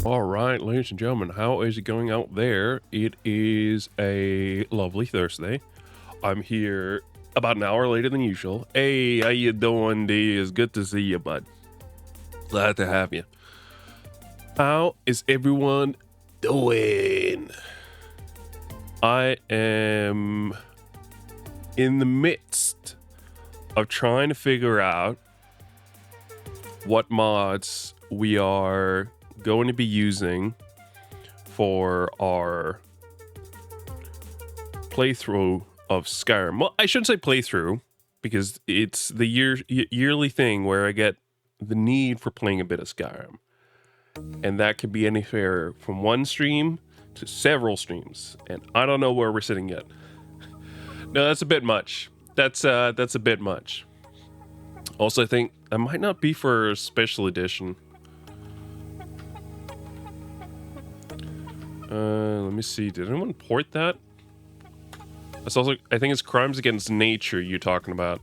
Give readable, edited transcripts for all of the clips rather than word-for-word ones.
All right, ladies and gentlemen, how is it going out there? It is a lovely Thursday. I'm here about an hour later than usual. Hey, how you doing, D? It's good to see you, bud. Glad to have you. How is everyone doing? I am in the midst of trying to figure out what mods we are going to be using for our playthrough of Skyrim. Well, I shouldn't say playthrough because it's the yearly thing where I get the need for playing a bit of Skyrim, and that could be anywhere from one stream to several streams, and I don't know where we're sitting yet. No, that's a bit much. That's a bit much. Also, I think that might not be for special edition. Let me see. Did anyone port that? It's also, I think it's Crimes Against Nature you're talking about.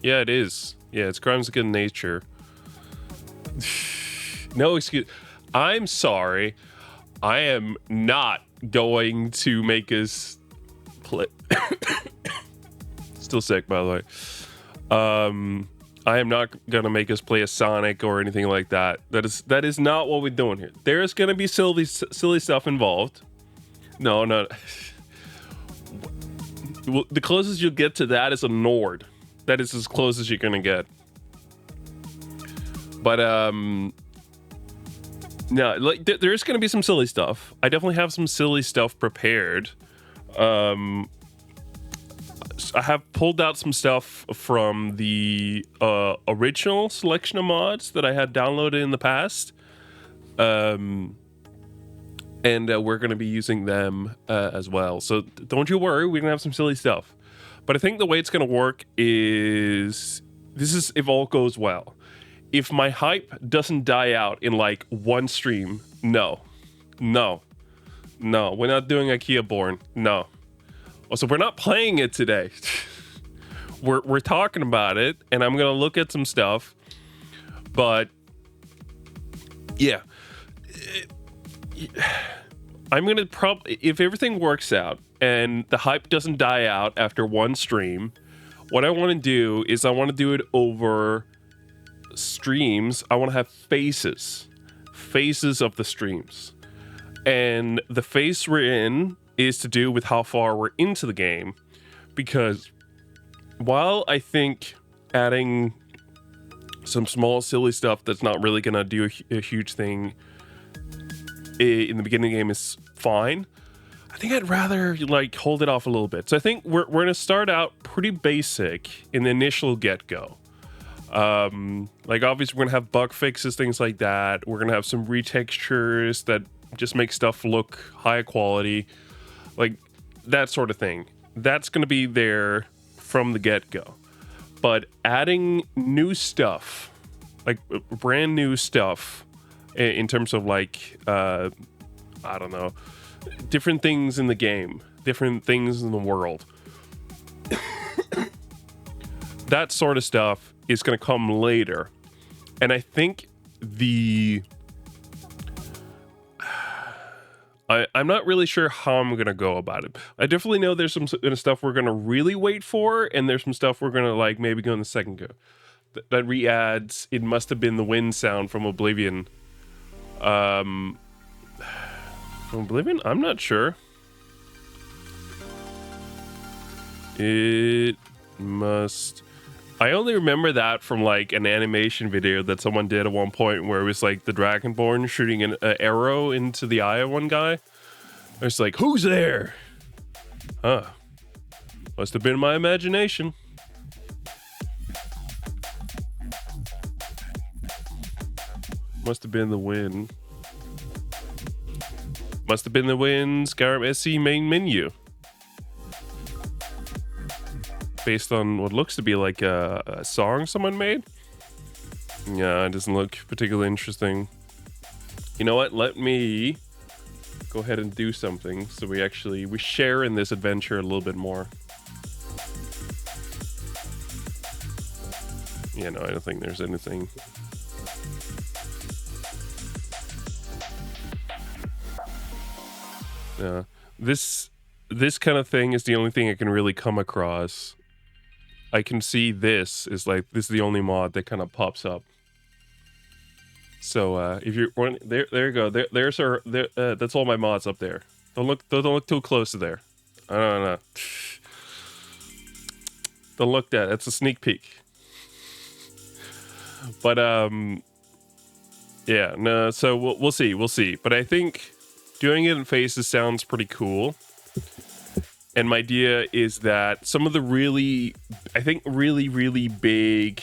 Yeah, it is. Yeah, it's Crimes Against Nature. No excuse. I'm sorry. I am not going to make us play. Still sick, by the way. I am not gonna make us play a Sonic or anything like that. That is not what we're doing here. There is gonna be silly stuff involved. No. Well, the closest you'll get to that is a Nord. That is as close as you're gonna get. But no, like there is gonna be some silly stuff. I definitely have some silly stuff prepared. I have pulled out some stuff from the original selection of mods that I had downloaded in the past. And we're going to be using them as well. So don't you worry, we're going to have some silly stuff. But I think the way it's going to work is, this is if all goes well. If my hype doesn't die out in like one stream, no, we're not doing IKEA Born, no. Also, we're not playing it today. we're talking about it, and I'm gonna look at some stuff. But yeah, I'm gonna if everything works out and the hype doesn't die out after one stream, what I want to do is I want to do it over streams. I want to have faces of the streams, and the face we're in is to do with how far we're into the game, because while I think adding some small silly stuff that's not really gonna do a huge thing in the beginning of the game is fine, I think I'd rather like hold it off a little bit. So I think we're gonna start out pretty basic in the initial get-go. Like obviously we're gonna have bug fixes, things like that. We're gonna have some retextures that just make stuff look high quality, like that sort of thing. That's going to be there from the get-go. But adding new stuff, like brand new stuff in terms of like, I don't know, different things in the game, different things in the world. That sort of stuff is going to come later. And I think I'm not really sure how I'm going to go about it. I definitely know there's some stuff we're going to really wait for, and there's some stuff we're going to like maybe go in the second go. That re-adds It Must Have Been the Wind sound from Oblivion. From Oblivion? I'm not sure. It must... I only remember that from like an animation video that someone did at one point where it was like the Dragonborn shooting an arrow into the eye of one guy. It's like, who's there? Huh. Must have been my imagination. Must have been the wind. Must have been the wind. Skyrim SC main menu. Based on what looks to be like a song someone made. Yeah, it doesn't look particularly interesting. You know what? Let me go ahead and do something so we share in this adventure a little bit more. Yeah, no, I don't think there's anything. This kind of thing is the only thing I can really come across. I can see this is the only mod that kind of pops up. So if you're there you go. There's our that's all my mods up there. Don't look too close to there. I don't know. Don't look that. That's a sneak peek. But yeah, no. So we'll see. But I think doing it in phases sounds pretty cool. And my idea is that some of the really big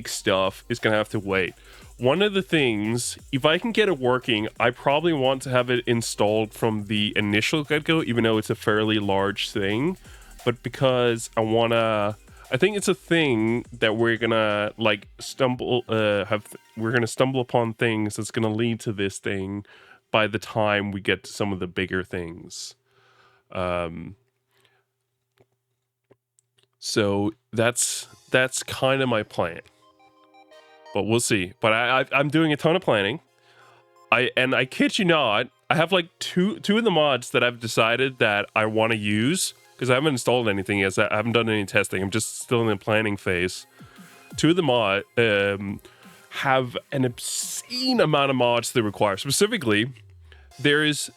stuff is gonna have to wait. One of the things, if I can get it working, I probably want to have it installed from the initial get-go, even though it's a fairly large thing. But because I think it's a thing that we're gonna like we're gonna stumble upon things that's gonna lead to this thing by the time we get to some of the bigger things. So that's kind of my plan. But we'll see. But I'm doing a ton of planning. I kid you not, I have like two of the mods that I've decided that I want to use because I haven't installed anything yet. So I haven't done any testing. I'm just still in the planning phase. Two of the mod have an obscene amount of mods they require. Specifically, there is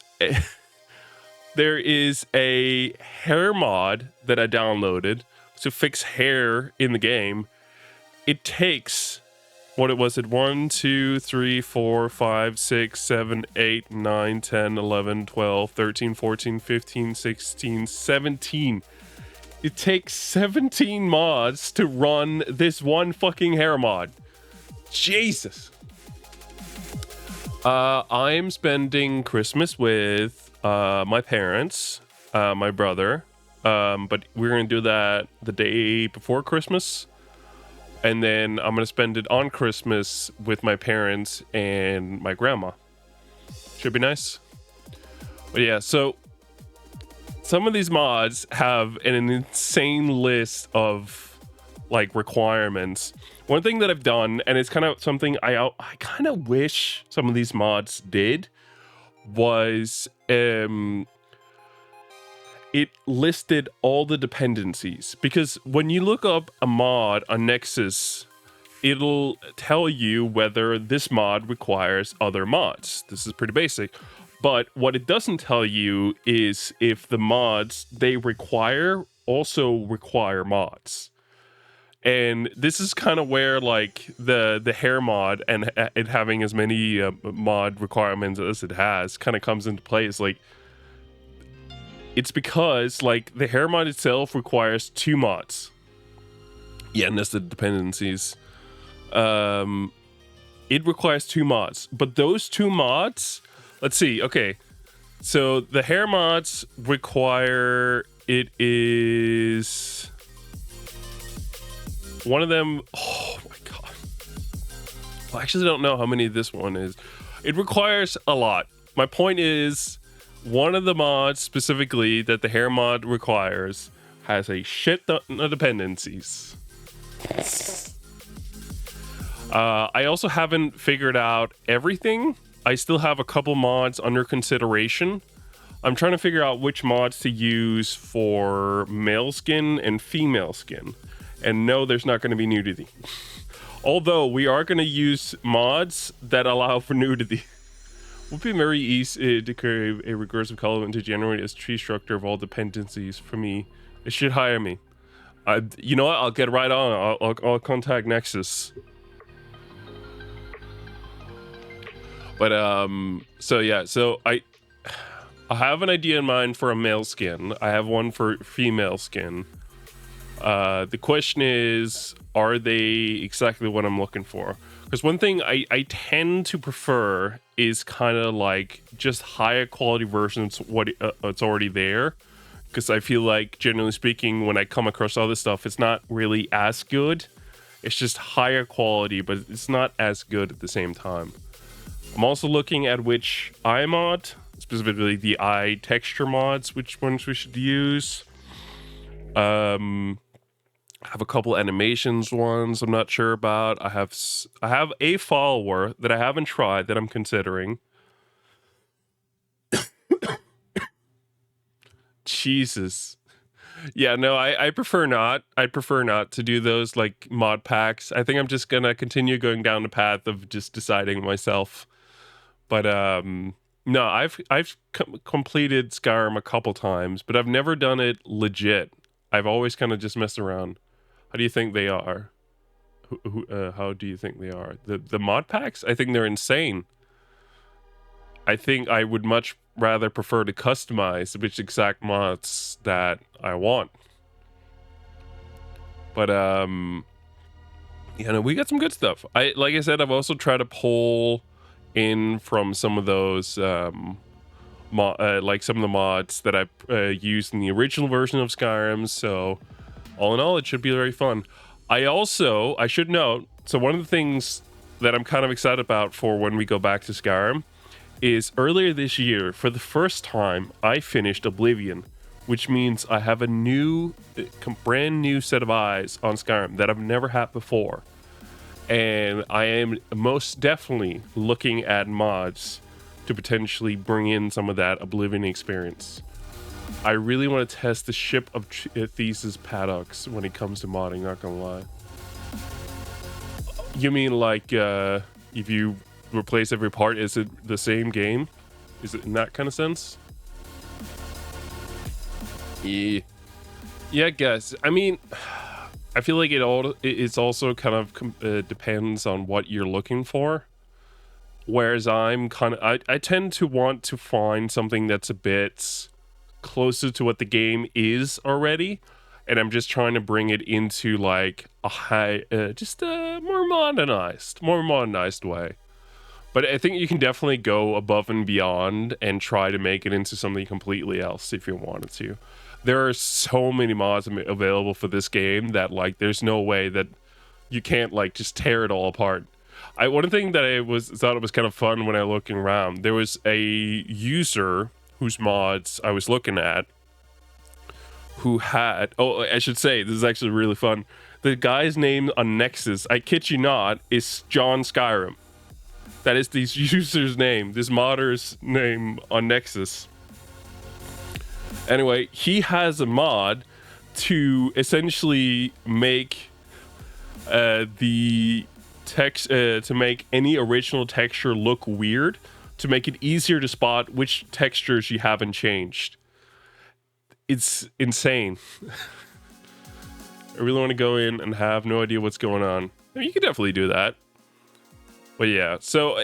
a hair mod that I downloaded to fix hair in the game. It takes, what was it? 1, 2, 3, 4, 5, 6, 7, 8, 9, 10, 11, 12, 13, 14, 15, 16, 17. It takes 17 mods to run this one fucking hair mod. Jesus. I'm spending Christmas with my parents, my brother, but we're gonna do that the day before Christmas. And then I'm going to spend it on Christmas with my parents and my grandma. Should be nice. But yeah, so some of these mods have an insane list of like requirements. One thing that I've done, and it's kind of something I kind of wish some of these mods did, was it listed all the dependencies, because when you look up a mod on Nexus, it'll tell you whether this mod requires other mods. This is pretty basic. But what it doesn't tell you is if the mods they require also require mods. And this is kind of where like the hair mod and it having as many mod requirements as it has kind of comes into play. Is like, it's because like the hair mod itself requires 2 mods. Yeah, and that's the dependencies. It requires 2 mods, but those 2 mods, let's see. Okay, so the hair mods require, it is one of them. Oh my god! I actually don't know how many this one is. It requires a lot. My point is, one of the mods specifically that the hair mod requires has a shit ton of dependencies. I also haven't figured out everything. I still have a couple mods under consideration. I'm trying to figure out which mods to use for male skin and female skin. And no, there's not going to be nudity. Although we are going to use mods that allow for nudity. Would be very easy to create a recursive color to generate a tree structure of all dependencies for me. It should hire me. You know what? I'll get right on. I'll contact Nexus. But so yeah, so I have an idea in mind for a male skin. I have one for female skin. The question is, are they exactly what I'm looking for? Because one thing I tend to prefer is kind of like just higher quality versions what it's already there. Because I feel like, generally speaking, when I come across other stuff, it's not really as good. It's just higher quality, but it's not as good at the same time. I'm also looking at which eye mod, specifically the eye texture mods, which ones we should use. I have a couple animations ones I'm not sure about. I have a follower that I haven't tried that I'm considering. Jesus. Yeah, no, I prefer not. I prefer not to do those like mod packs. I think I'm just gonna continue going down the path of just deciding myself. But no, I've completed Skyrim a couple times, but I've never done it legit. I've always kind of just messed around. How do you think they are? How do you think they are? The mod packs? I think they're insane. I think I would much rather prefer to customize which exact mods that I want. But yeah, no, we got some good stuff. Like I said, I've also tried to pull in from some of those like some of the mods that I used in the original version of Skyrim. So all in all, it should be very fun. I should note, so one of the things that I'm kind of excited about for when we go back to Skyrim is earlier this year, for the first time, I finished Oblivion, which means I have a brand new set of eyes on Skyrim that I've never had before. And I am most definitely looking at mods to potentially bring in some of that Oblivion experience. I really want to test the ship of Thesis Paddocks when it comes to modding, not gonna lie. You mean like if you replace every part, is it the same game? Is it in that kind of sense? Yeah, I guess. I mean, I feel like it's also kind of depends on what you're looking for. Whereas I tend to want to find something that's a bit closer to what the game is already, and I'm just trying to bring it into like a more modernized way. But I think you can definitely go above and beyond and try to make it into something completely else if you wanted to. There are so many mods available for this game that like there's no way that you can't like just tear it all apart. One thing that I thought it was kind of fun when I looking around, there was a user whose mods I was looking at who had, I should say, this is actually really fun. The guy's name on Nexus, I kid you not, is John Skyrim. That is this user's name, this modder's name on Nexus. Anyway, he has a mod to essentially make the text to make any original texture look weird, to make it easier to spot which textures you haven't changed. It's insane. I really want to go in and have no idea what's going on. I mean, you could definitely do that. But yeah, so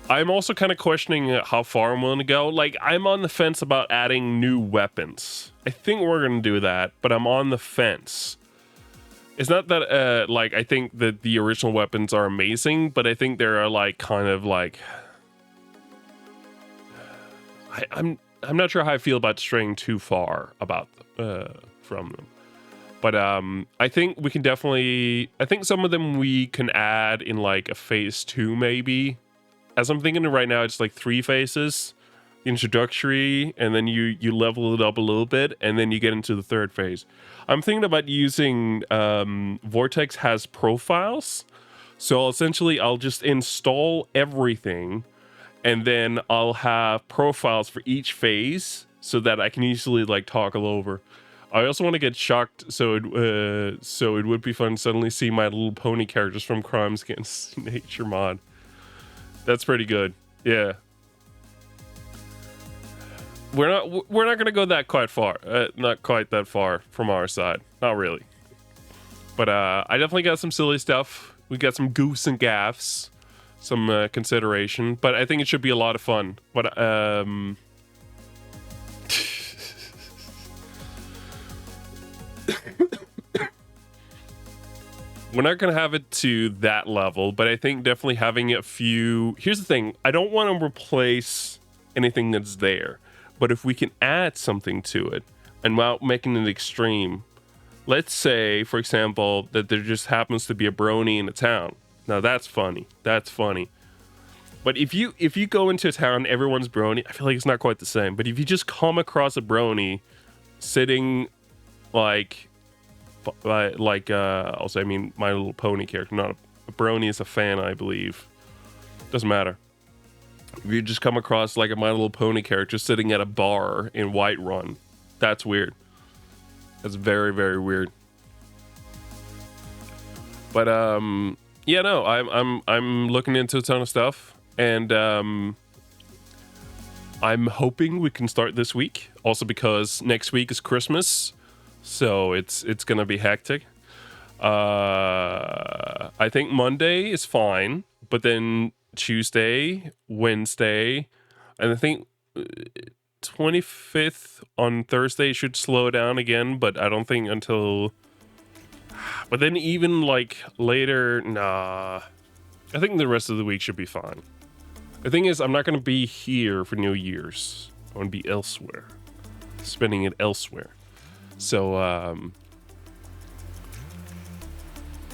I'm also kind of questioning how far I'm willing to go. Like, I'm on the fence about adding new weapons. I think we're going to do that, but I'm on the fence. It's not that, like, I think that the original weapons are amazing, but I think they're, like, kind of, like... I'm not sure how I feel about straying too far from them. But I think we can definitely... I think some of them we can add in, like, a phase 2, maybe. As I'm thinking of right now, it's, like, 3 phases. Introductory, and then you level it up a little bit, and then you get into the 3rd phase. I'm thinking about using... Vortex has profiles. So, essentially, I'll just install everything, and then I'll have profiles for each phase, so that I can easily, like, toggle over. I also want to get shocked, so it would be fun to suddenly see My Little Pony characters from Crimes Against Nature mod. That's pretty good. Yeah. We're not gonna go that quite far. Not quite that far from our side. Not really. But I definitely got some silly stuff. We got some goofs and gaffs, some consideration. But I think it should be a lot of fun. But we're not going to have it to that level, but I think definitely having a few... Here's the thing. I don't want to replace anything that's there, but if we can add something to it, and without making it extreme, let's say, for example, that there just happens to be a brony in a town. Now that's funny. That's funny. But if you go into a town, everyone's brony, I feel like it's not quite the same. But if you just come across a brony sitting like also, I mean, My Little Pony character, not a brony is a fan, I believe. Doesn't matter. If you just come across like a My Little Pony character sitting at a bar in Whiterun, that's weird. That's very, very weird. But yeah, no, I'm looking into a ton of stuff, and I'm hoping we can start this week. Also because next week is Christmas, so it's gonna be hectic. I think Monday is fine, but then Tuesday, Wednesday, and I think 25th on Thursday should slow down again, but I don't think until... But then even like later, nah. I think the rest of the week should be fine. The thing is, I'm not going to be here for New Year's. I want to be elsewhere. Spending it elsewhere. So, I'm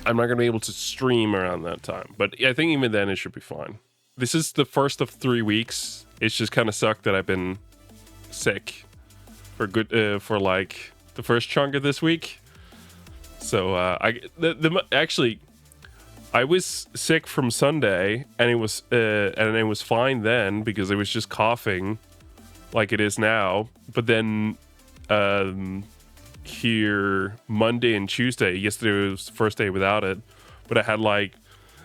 not going to be able to stream around that time. But I think even then it should be fine. This is the first of 3 weeks. It's just kind of sucked that I've been sick for like the first chunk of this week. So actually, I was sick from Sunday, and it was fine then because it was just coughing, like it is now. But then here Monday and Tuesday, yesterday was the first day without it, but I had like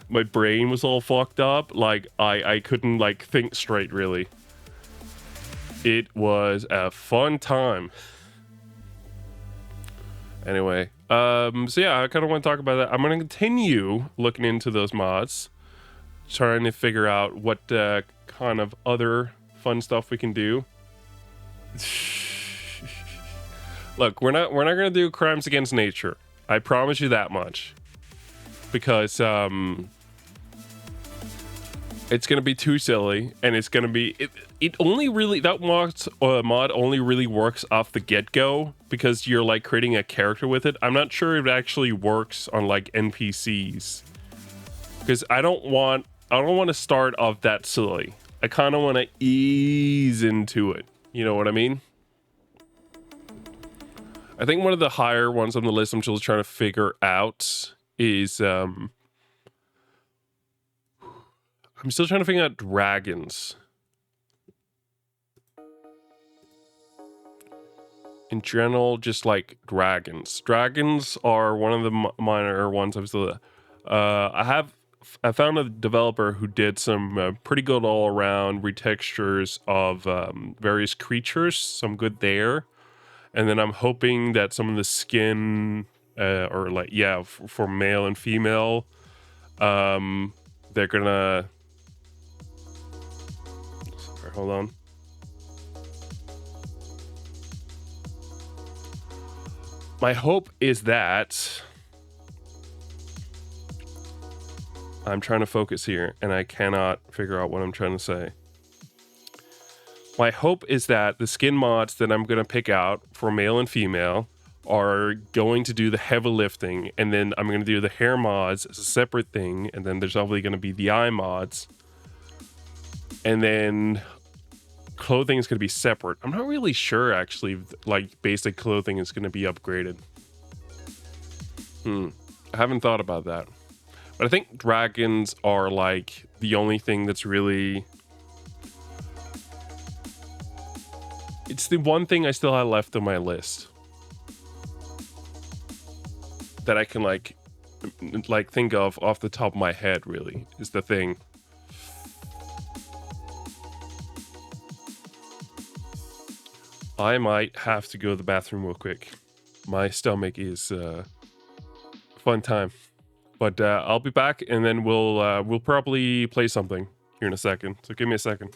my brain was all fucked up. Like I couldn't like think straight really. It was a fun time. Anyway. So yeah, I kind of want to talk about that. I'm going to continue looking into those mods, trying to figure out what kind of other fun stuff we can do. Look, we're not going to do crimes against nature. I promise you that much, because it's going to be too silly, and it's going to be it only really, that mod only really works off the get-go because you're like creating a character with it. I'm not sure if it actually works on like NPCs, because I don't want to start off that silly. I kind of want to ease into it. You know what I mean? I think one of the higher ones on the list I'm just trying to figure out is I'm still trying to figure out dragons. In general, just like dragons. Dragons are one of the minor ones. I'm still. I found a developer who did some pretty good all around retextures of various creatures. Some good there, and then I'm hoping that some of the skin, or like for male and female, they're gonna. Sorry, hold on. My hope is that I'm trying to focus here and I cannot figure out what I'm trying to say. My hope is that the skin mods that I'm going to pick out for male and female are going to do the heavy lifting, and then I'm going to do the hair mods as a separate thing, and then there's obviously going to be the eye mods, and then clothing is going to be separate. I'm not really sure actually if, like, basic clothing is going to be upgraded. I haven't thought about that, but I think dragons are like the only thing that's really, it's the one thing I still have left on my list that I can like think of off the top of my head. Really is the thing. I might have to go to the bathroom real quick. My stomach is fun time, but I'll be back, and then we'll probably play something here in a second. So give me a second.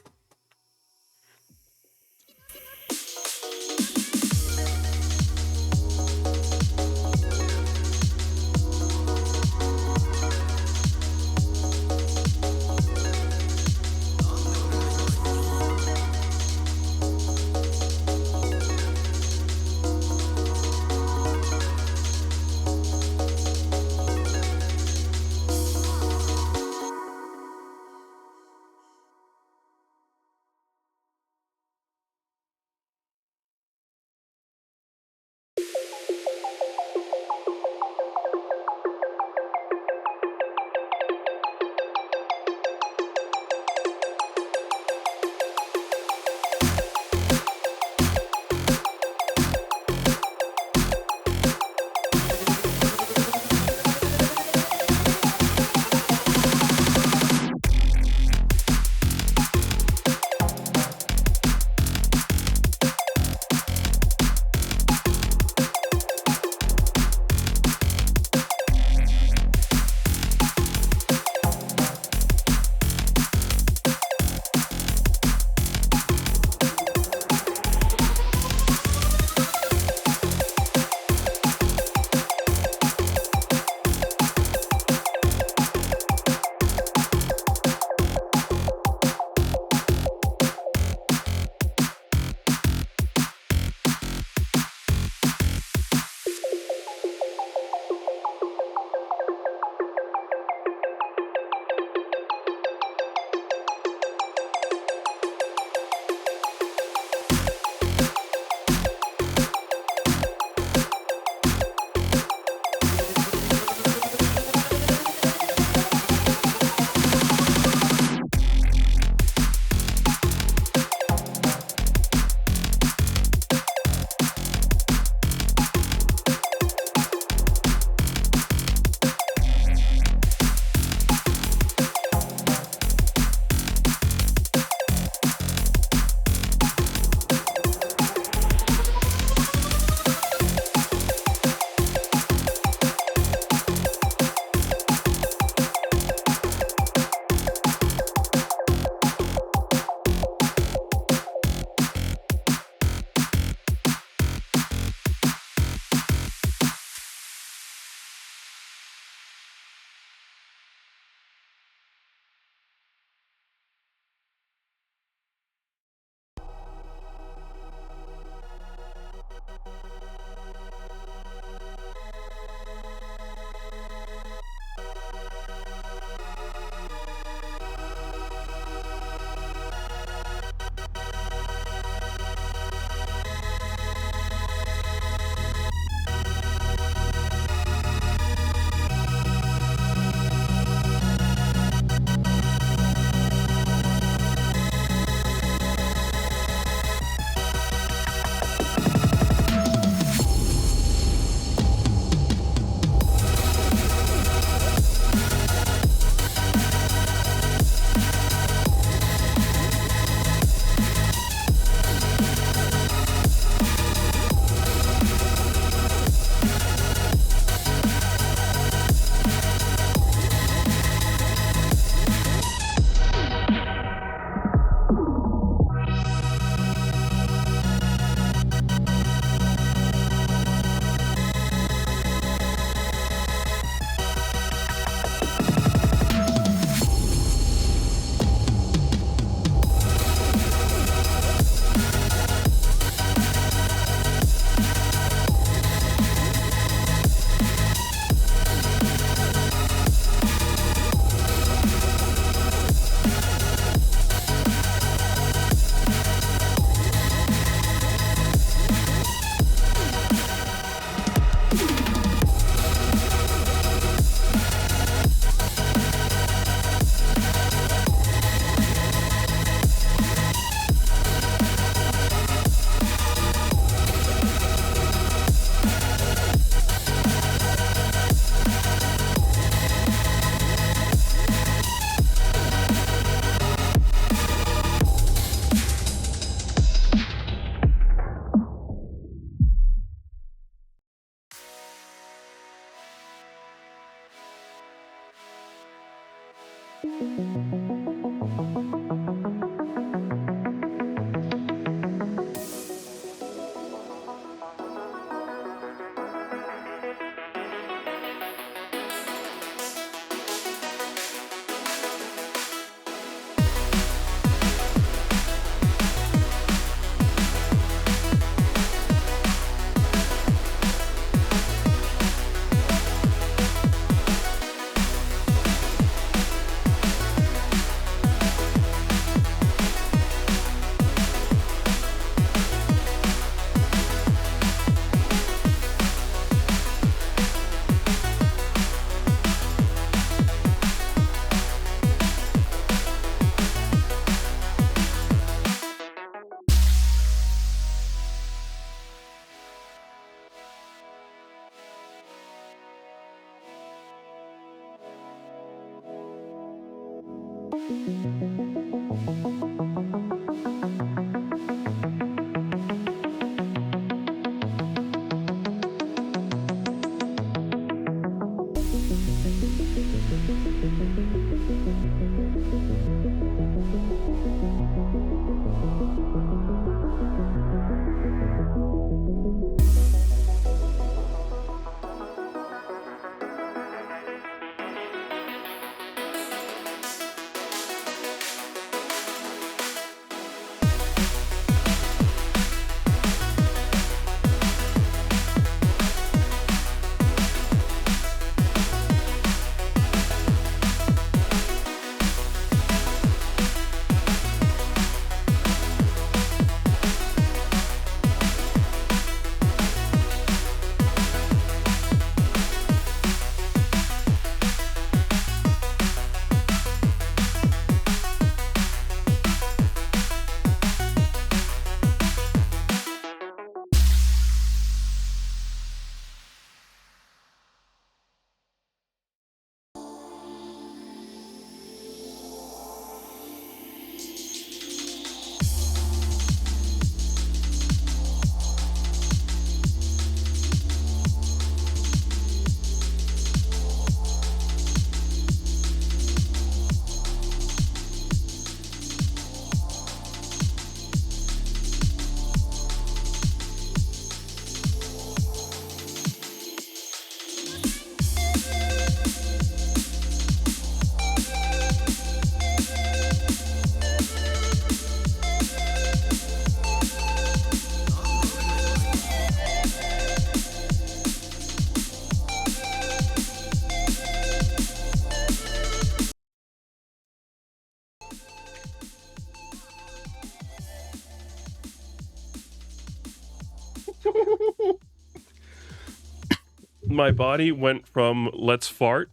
my body went from let's fart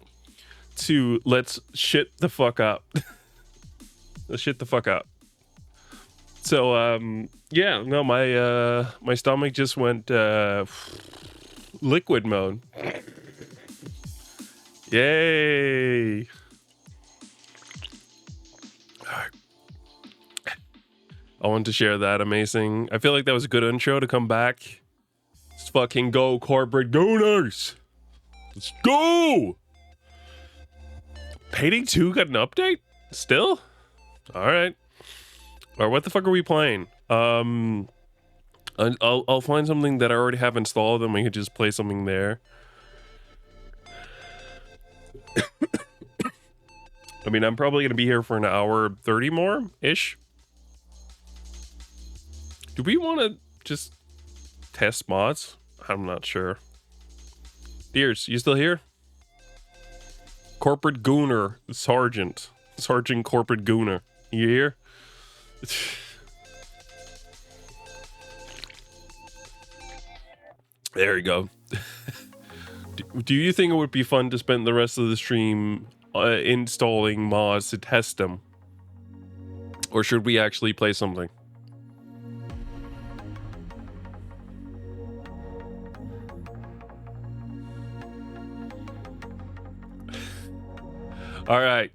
to let's shit the fuck up. Let's shit the fuck up. So yeah, no, my stomach just went liquid mode. Yay. I wanted to share that. Amazing. I feel like that was a good intro to come back. Let's fucking go, corporate gooners. Let's go. Payday 2 got an update? Still? Alright. Or what the fuck are we playing? I'll find something that I already have installed and we could just play something there. I mean, I'm probably gonna be here for an hour 30 more-ish. Do we want to just test mods? I'm not sure. Deers, you still here? Corporate Gooner, Sergeant Corporate Gooner. You here? There you go. Do you think it would be fun to spend the rest of the stream installing mods to test them? Or should we actually play something? All right.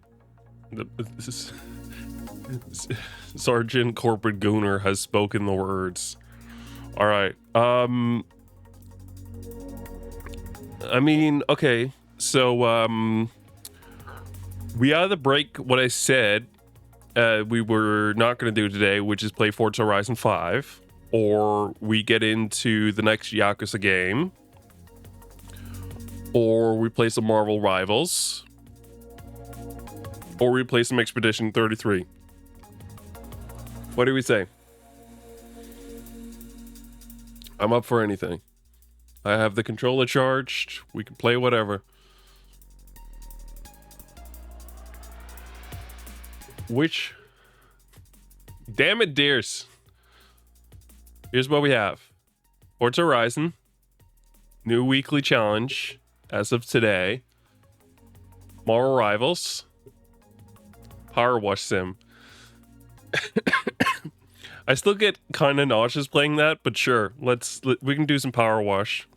Sergeant Corporate Gooner has spoken the words. All right. I mean, okay. So, we either break what I said we were not going to do today, which is play Forza Horizon 5, or we get into the next Yakuza game, or we play some Marvel Rivals, or we play some Expedition 33. What do we say? I'm up for anything. I have the controller charged. We can play whatever. Which... Damn it, dears. Here's what we have. Forza Horizon. New weekly challenge as of today. Marvel Rivals. PowerWash Sim. I still get kind of nauseous playing that, but sure, we can do some power wash.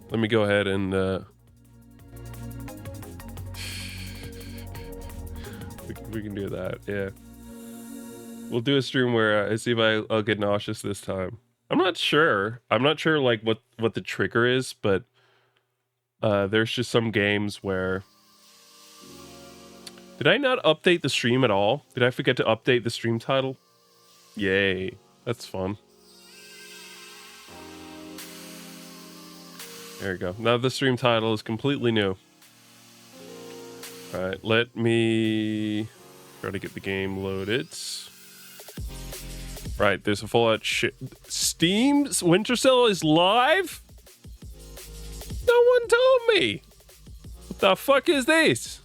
Let me go ahead and we can do that. Yeah, we'll do a stream where I see if I'll get nauseous this time. I'm not sure like what the trigger is, but there's just some games where. Did I not update the stream at all? Did I forget to update the stream title? Yay. That's fun. There you go. Now the stream title is completely new. Alright, let me try to get the game loaded. Right, there's a Fallout shit. Steam's Winter Sale is live? No one told me! What the fuck is this?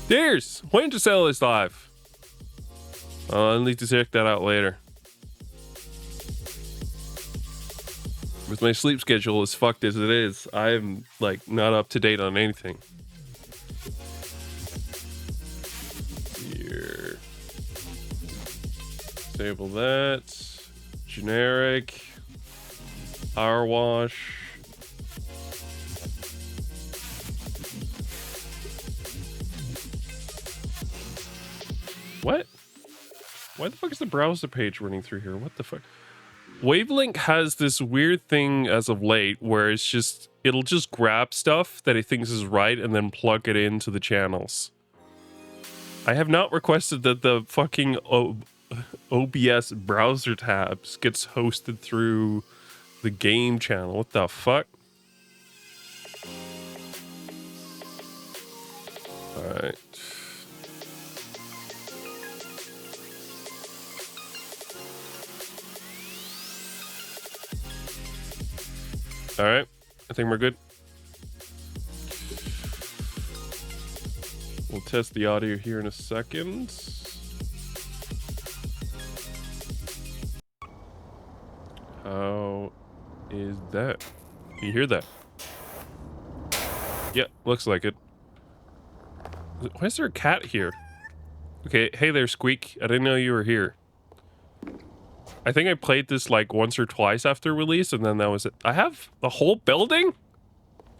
Dears, Winter Sale is live. I'll need to check that out later. With my sleep schedule as fucked as it is, I'm like not up to date on anything. Here. Disable that. Generic. Power wash. What? Why the fuck is the browser page running through here? What the fuck? Wavelink has this weird thing as of late where it'll just grab stuff that it thinks is right and then plug it into the channels. I have not requested that the fucking OBS browser tabs gets hosted through the game channel. What the fuck? Alright. Alright, I think we're good. We'll test the audio here in a second. How is that? You hear that? Yeah, looks like it. Why is there a cat here? Okay, hey there, Squeak. I didn't know you were here. I think I played this like once or twice after release, and then that was it. I have the whole building?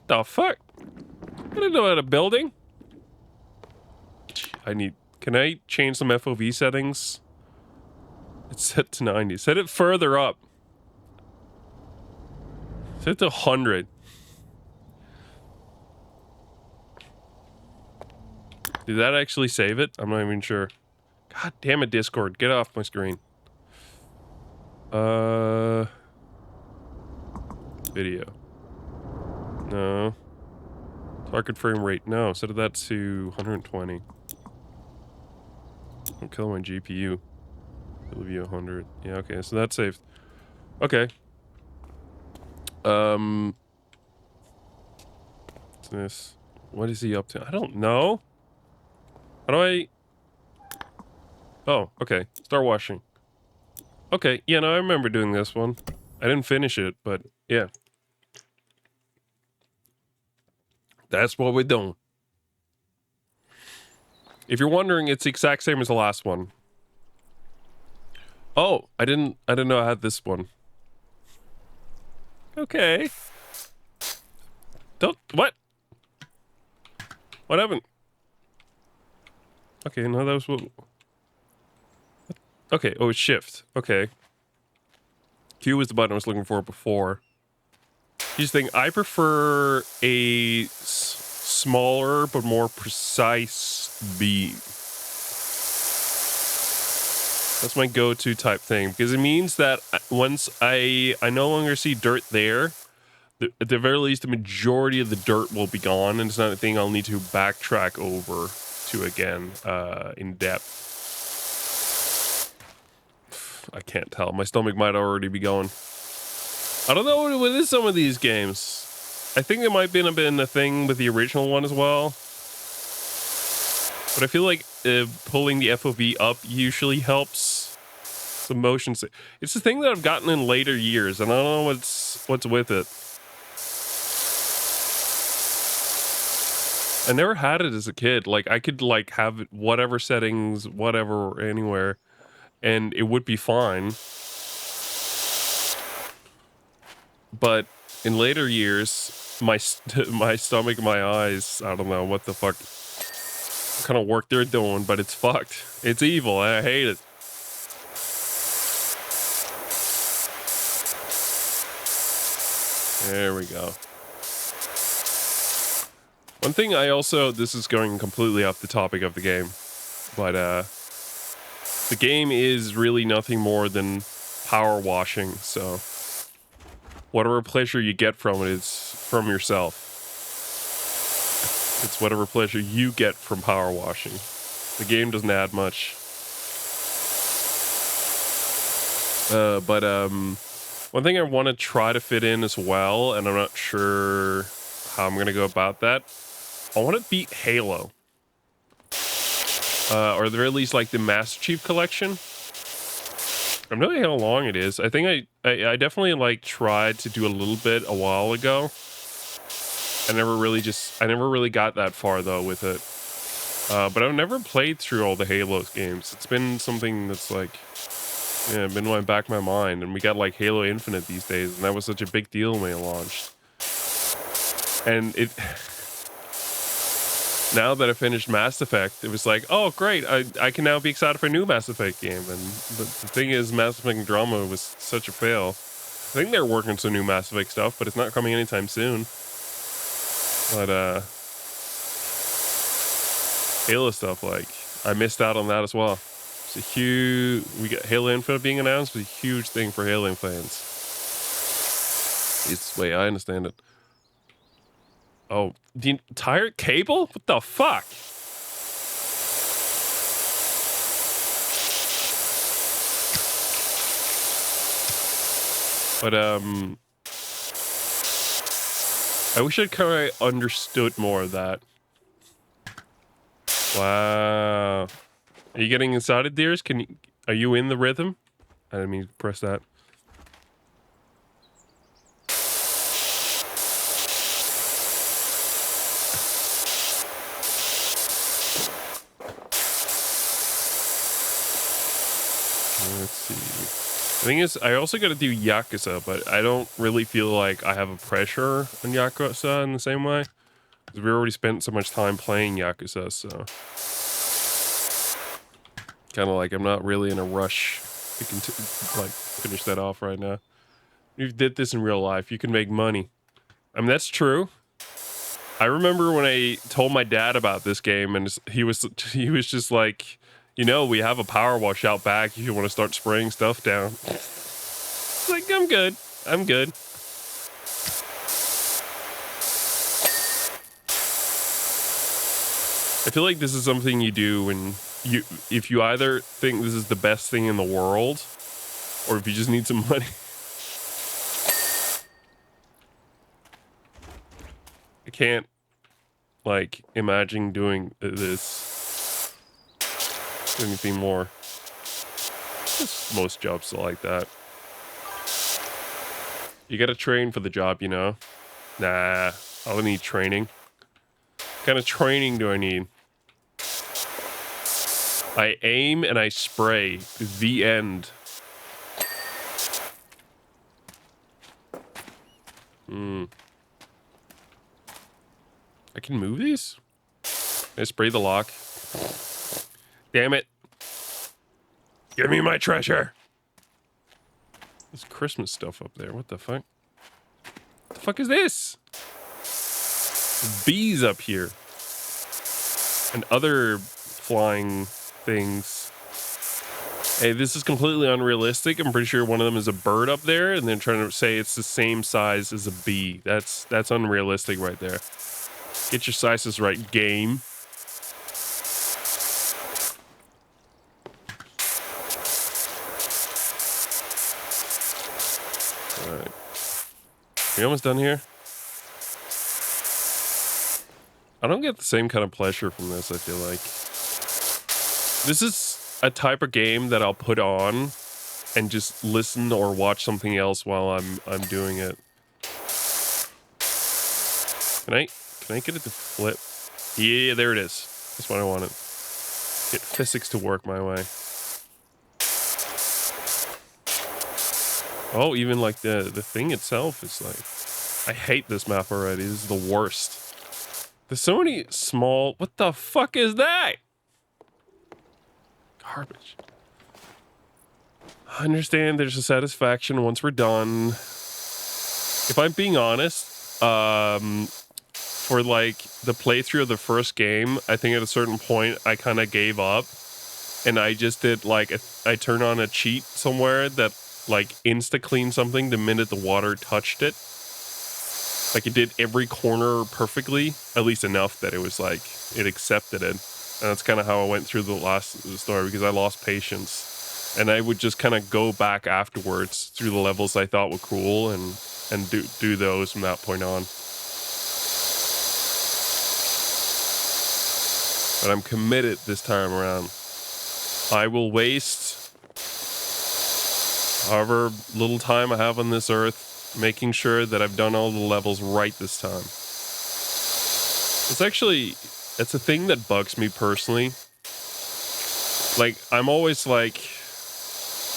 The fuck? I didn't know I had a building. Can I change some FOV settings? It's set to 90. Set it further up. Set it to 100. Did that actually save it? I'm not even sure. God damn it, Discord. Get off my screen. Video. No. Target frame rate. No. Set that to 120. Don't kill my GPU. It'll be 100. Yeah, okay. So that's saved. Okay. What's this? What is he up to? I don't know. How do I... Oh, okay. Start washing. Okay, yeah, no, I remember doing this one. I didn't finish it, but yeah. That's what we're doing. If you're wondering, it's the exact same as the last one. Oh, I didn't know I had this one. Okay. What? What happened? Okay, no, that was what... Okay, oh, it's shift. Okay. Q was the button I was looking for before. Here's the thing, I prefer a smaller but more precise beam. That's my go-to type thing, because it means that once I no longer see dirt there, at the very least, the majority of the dirt will be gone, and it's not a thing I'll need to backtrack over to again in depth. I can't tell. My stomach might already be going. I don't know what is some of these games. I think it might have been a thing with the original one as well. But I feel like pulling the FOV up usually helps. The motion. It's the thing that I've gotten in later years, and I don't know what's with it. I never had it as a kid. Like, I could, like, have it whatever settings, whatever, anywhere, and it would be fine. But in later years, my stomach, my eyes, I don't know what the fuck kind of work they're doing, but it's fucked. It's evil. I hate it. There we go. One thing I also, this is going completely off the topic of the game, but the game is really nothing more than power washing, so whatever pleasure you get from it is from yourself. It's whatever pleasure you get from power washing. The game doesn't add much. One thing I want to try to fit in as well, and I'm not sure how I'm going to go about that, I want to beat Halo. Or at the very least, like, the Master Chief Collection. I'm not knowing how long it is. I think I definitely, like, tried to do a little bit a while ago. I never really got that far, though, with it. But I've never played through all the Halo games. It's been something that's, like, yeah, been in the back of my mind. And we got, like, Halo Infinite these days, and that was such a big deal when it launched. And it... Now that I finished Mass Effect, it was like, oh, great, I can now be excited for a new Mass Effect game. And the thing is, Mass Effect Andromeda was such a fail. I think they're working on some new Mass Effect stuff, but it's not coming anytime soon. But, Halo stuff, like, I missed out on that as well. It's a huge... We got Halo Infinite being announced, was a huge thing for Halo fans. It's the way I understand it. Oh, the entire cable? What the fuck? But, I wish I'd kind of understood more of that. Wow. Are you getting excited, dears? Are you in the rhythm? I didn't mean to press that. Let's see. The thing is, I also got to do Yakuza, but I don't really feel like I have a pressure on Yakuza in the same way. Because we already spent so much time playing Yakuza, so... kind of like I'm not really in a rush to like finish that off right now. If you did this in real life, you can make money. I mean, that's true. I remember when I told my dad about this game, and he was just like, you know, we have a power wash out back if you want to start spraying stuff down. It's like, I'm good. I'm good. I feel like this is something you do when if you either think this is the best thing in the world, or if you just need some money. I can't, like, imagine doing this. Anything more. Just most jobs are like that. You gotta train for the job, you know? Nah, I don't need training. What kind of training do I need? I aim and I spray. The end. I can move these? Can I spray the lock? Damn it. Give me my treasure. There's Christmas stuff up there. What the fuck? What the fuck is this? Bees up here. And other flying things. Hey, this is completely unrealistic. I'm pretty sure one of them is a bird up there, and then trying to say it's the same size as a bee. That's unrealistic right there. Get your sizes right, game. Alright. We almost done here? I don't get the same kind of pleasure from this, I feel like. This is a type of game that I'll put on and just listen or watch something else while I'm doing it. Can I get it to flip? Yeah, there it is. That's what I wanted. Get physics to work my way. Oh, even like the thing itself is like... I hate this map already. This is the worst. There's so many small... What the fuck is that? Garbage. I understand there's a satisfaction once we're done. If I'm being honest, for like the playthrough of the first game, I think at a certain point I kind of gave up, and I just did like I turned on a cheat somewhere that like insta cleaned something the minute the water touched it. Like it did every corner perfectly, at least enough that it was like it accepted it. And that's kind of how I went through the last story, because I lost patience, and I would just kind of go back afterwards through the levels I thought were cool and do those from that point on. But I'm committed this time around. I will waste however little time I have on this earth making sure that I've done all the levels right this time. It's a thing that bugs me personally. Like, I'm always like,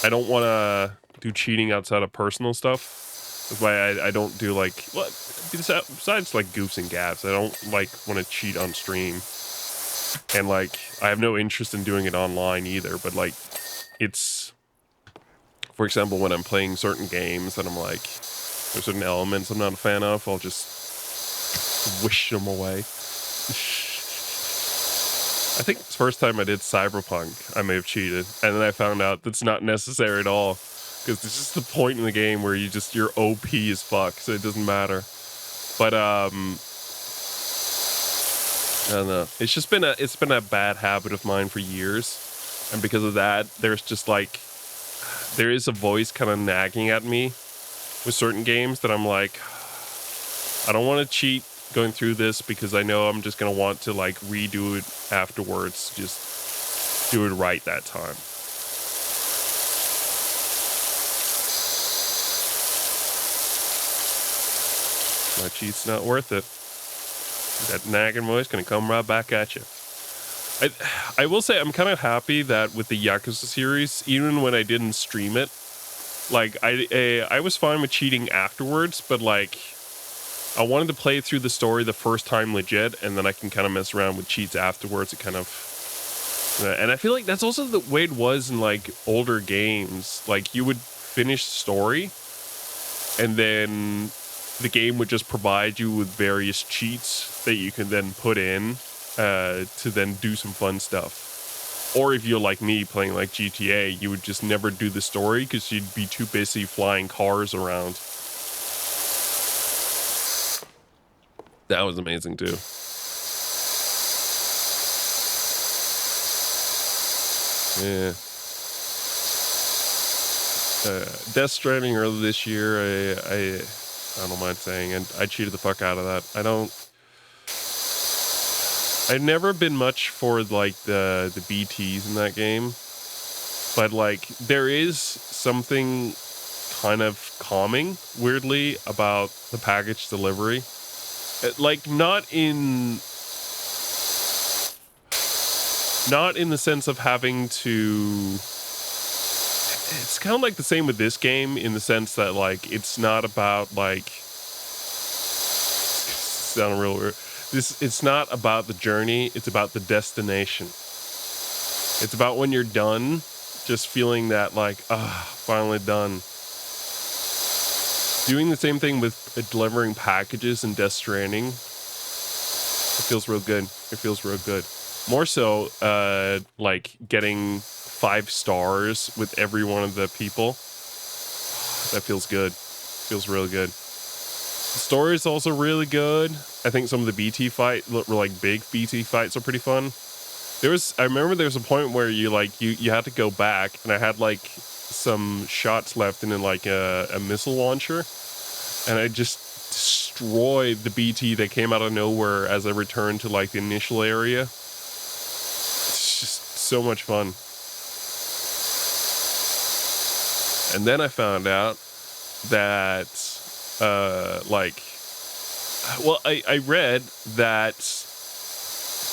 I don't want to do cheating outside of personal stuff. That's why I don't do like, what? Besides like goofs and gaffs, I don't like want to cheat on stream. And like, I have no interest in doing it online either, but like, it's, for example, when I'm playing certain games and I'm like, there's certain elements I'm not a fan of, I'll just wish them away. I think the first time I did Cyberpunk, I may have cheated, and then I found out that's not necessary at all, because this is the point in the game where you're OP as fuck, so it doesn't matter. But I don't know. It's been a bad habit of mine for years, and because of that, there is a voice kind of nagging at me with certain games that I'm like, I don't want to cheat going through this because I know I'm just gonna want to like redo it afterwards. Just do it right that time. My cheat's not worth it. That nagging voice gonna come right back at you. I will say I'm kind of happy that with the Yakuza series, even when I didn't stream it, like I was fine with cheating afterwards, but like I wanted to play through the story the first time legit, and then I can kind of mess around with cheats afterwards. It kind of, and I feel like that's also the way it was in like older games. Like you would finish the story, and then the game would just provide you with various cheats that you can then put in to then do some fun stuff. Or if you're like me playing like GTA, you would just never do the story because you'd be too busy flying cars around. That was amazing too. Yeah. Death Stranding earlier this year, I don't mind saying, and I cheated the fuck out of that. I've never been much for like the BTs in that game, but like there is something kind of calming, weirdly, about the package delivery. Like not in the sense of having to. It's kind of like the same with this game in the sense that like it's not about like. Sound real weird. It's not about the journey. It's about the destination. It's about when you're done, just feeling that like finally done. Doing the same thing with delivering packages in Death Stranding. It feels real good. It feels real good. More so, like getting 5 stars with every one of the people. That feels good. Feels really good. The story is also really good. I think some of the BT like big BT fights are pretty fun. I remember there was a point where you had to go back, and I had like some shots left in like a missile launcher, and I just destroyed the BT that came out of nowhere as I returned to like the initial area. It's just so much fun. And then I found out that I read that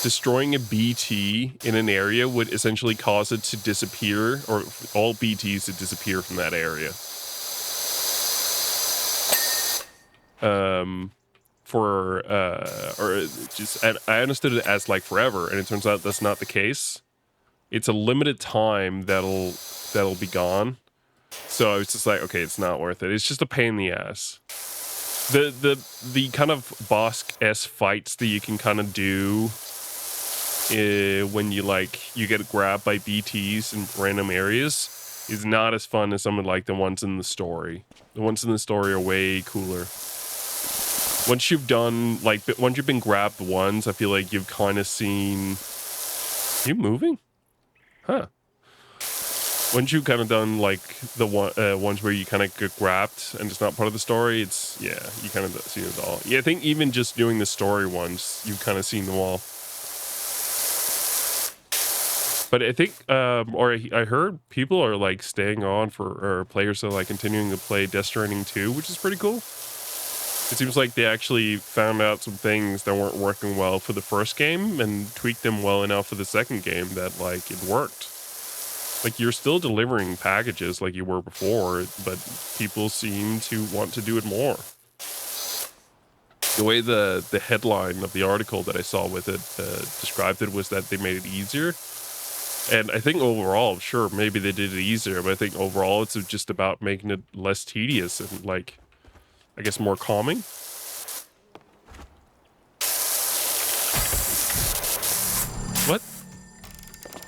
destroying a BT in an area would essentially cause it to disappear, or all BTs to disappear from that area. I understood it as like forever, and it turns out that's not the case. It's a limited time that'll be gone. So I was just like, okay, it's not worth it. It's just a pain in the ass. The kind of boss-esque fights that you can kind of do when you get grabbed by BTs in random areas is not as fun as some of like the ones in the story. The ones in the story are way cooler. Once you've been grabbed once, I feel like you've kind of seen. You moving? Huh. Once you've kind of done like the ones where you kind of get grabbed and it's not part of the story, you kind of see it all. Yeah, I think even just doing the story ones, you've kind of seen them all. But I think, I heard people are like staying on or players are like continuing to play Death Stranding 2, which is pretty cool. It seems like they actually found out some things that weren't working well for the first game and tweaked them well enough for the second game that like it worked. Like you're still delivering packages like you were before, but people seem to want to do it more. The way the headline of the article that I saw with it described it was that they made it easier. And I think overall, sure, maybe they did it easier, but I think overall it's just about making it less tedious and like, I guess, more calming. What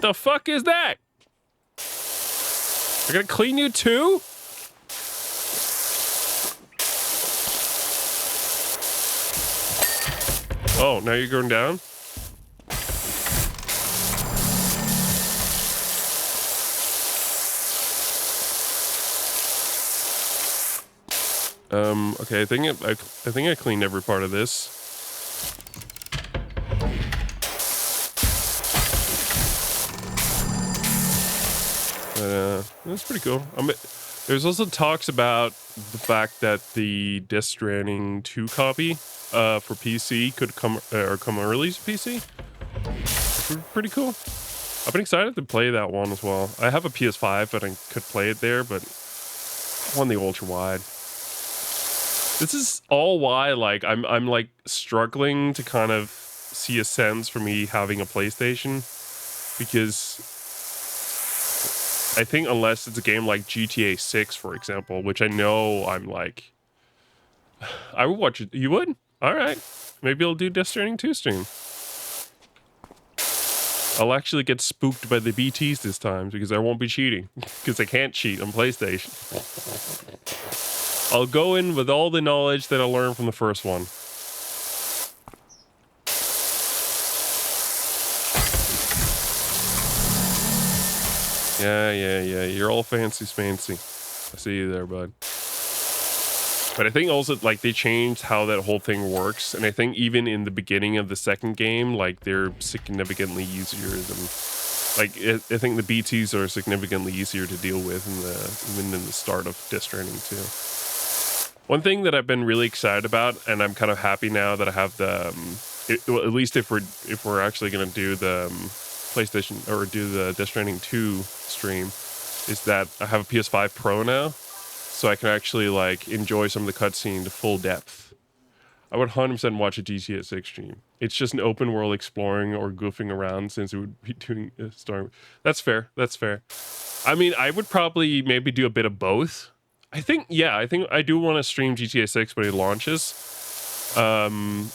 the fuck is that? I gotta clean you too? Oh, now you're going down? Okay, I think I cleaned every part of this. That's pretty cool. There's also talks about the fact that the Death Stranding 2 copy for PC could come early to PC. Pretty cool. I've been excited to play that one as well. I have a PS5, but I could play it there, but I want the ultra wide. This is all why, like, I'm like struggling to kind of see a sense for me having a PlayStation, because I think unless it's a game like GTA 6, for example, which I know I'm like, I would watch it. You would? All right. Maybe I'll do Death Stranding 2 stream. I'll actually get spooked by the BTs this time because I won't be cheating, because I can't cheat on PlayStation. I'll go in with all the knowledge that I learned from the first one. Yeah. You're all fancy spancy. I see you there, bud. But I think also, like, they changed how that whole thing works, and I think even in the beginning of the second game, like, they're significantly easier than, like, I think the BTs are significantly easier to deal with even in the start of Death Stranding 2. One thing that I've been really excited about, and I'm kind of happy now that I have the, well, at least if we're actually gonna do the PlayStation or do the Death Stranding 2 stream, is that I have a PS5 Pro now. So I can actually, like, enjoy some of the cutscene to full depth. I would 100% watch a GTA 6 stream. It's just an open world exploring or goofing around, since it would be doing a story. That's fair. That's fair. I mean, I would probably maybe do a bit of both. I think I do want to stream GTA 6 when it launches. And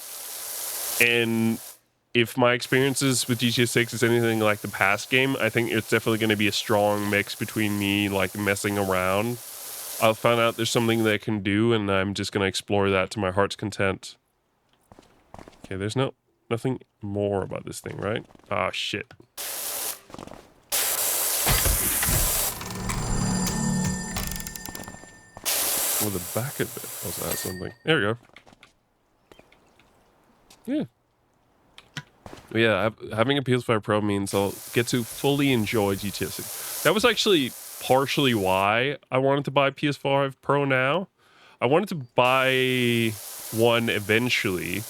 if my experiences with GTA 6 is anything like the past game, I think it's definitely going to be a strong mix between me, like, messing around. I'll find out there's something that I can do, and I'm just going to explore that to my heart's content. Okay, there's nothing more about this thing, right? Ah, shit. Oh, the back of it also has something. There we go. Yeah. Yeah, having a PS5 Pro means I'll get to fully enjoy GTA 6. That was actually partially why I wanted to buy PS5 Pro now. I wanted to buy one eventually,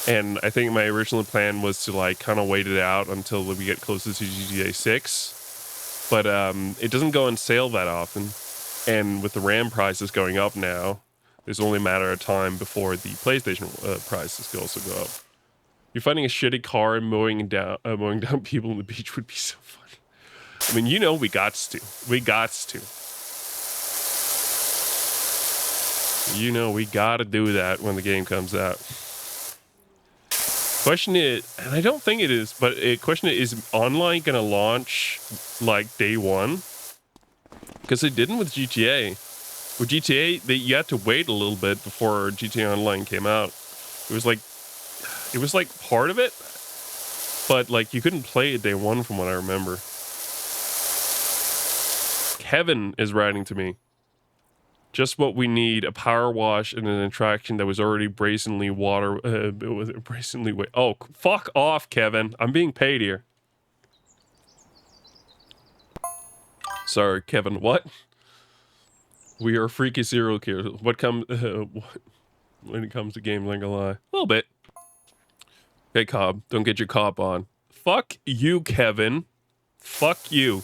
and I think my original plan was to, like, kind of wait it out until we get closer to GTA 6. But it doesn't go on sale that often, and with the RAM prices going up now, there's only a matter of time before the PlayStation prices could also go up. You're finding a shitty car and mowing down people on the beach would be so funny. I mean, you know, we gots to. You know, we gotta do that when the game comes out. Question is, and I don't think it is, but question is online gonna launch, like, day one? Because they didn't with GTA. With GTA, you had to wait a little bit before GTA Online came out. It was like part of it, but, like, you couldn't play it day one from what I remember. Kevin is writing to me. Just what we need: a power wash and an attraction that was already brazenly Oh, fuck off, Kevin. I'm being paid here. Sorry, Kevin. What? We are freaky serial killers. When it comes to games, I'm gonna lie. A little bit. Hey, Cobb, don't get your cop on. Fuck you, Kevin. Fuck you.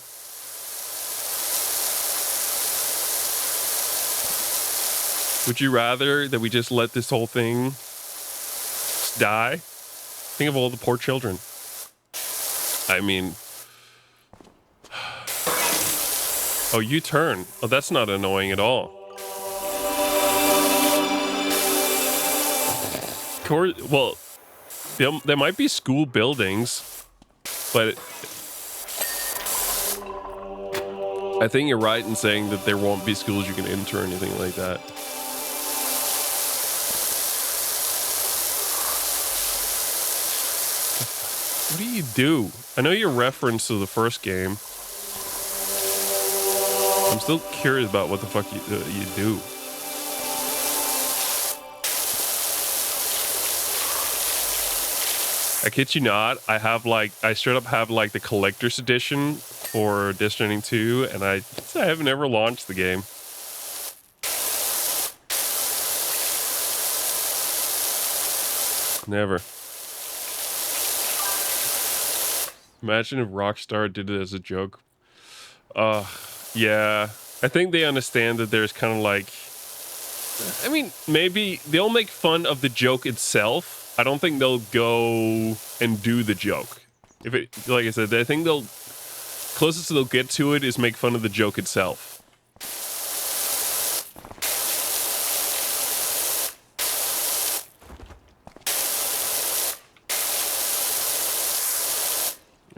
Would you rather that we just let this whole thing die? Think of all the poor children. I mean... Oh, you turn. Oh, that's not annoying at all. Well, there might be school buildings, but I think you're right in saying that there won't be schools you can enter or anything like that. What do you do? I know your reference to the first game. I'm still curious about what the fuck you do. I kid you not, I straight up have, like, the collector's edition for Death Stranding 2, and I haven't ever launched the game. Never. Imagine if Rockstar did it as a joke. Yeah. I think they understand that there's kind of like... I mean, maybe they'll make fun of the joke itself. I don't think they'll go and do the joke. If it, like I said, I think they'll... Closest they'll get to it is make fun of the joke itself.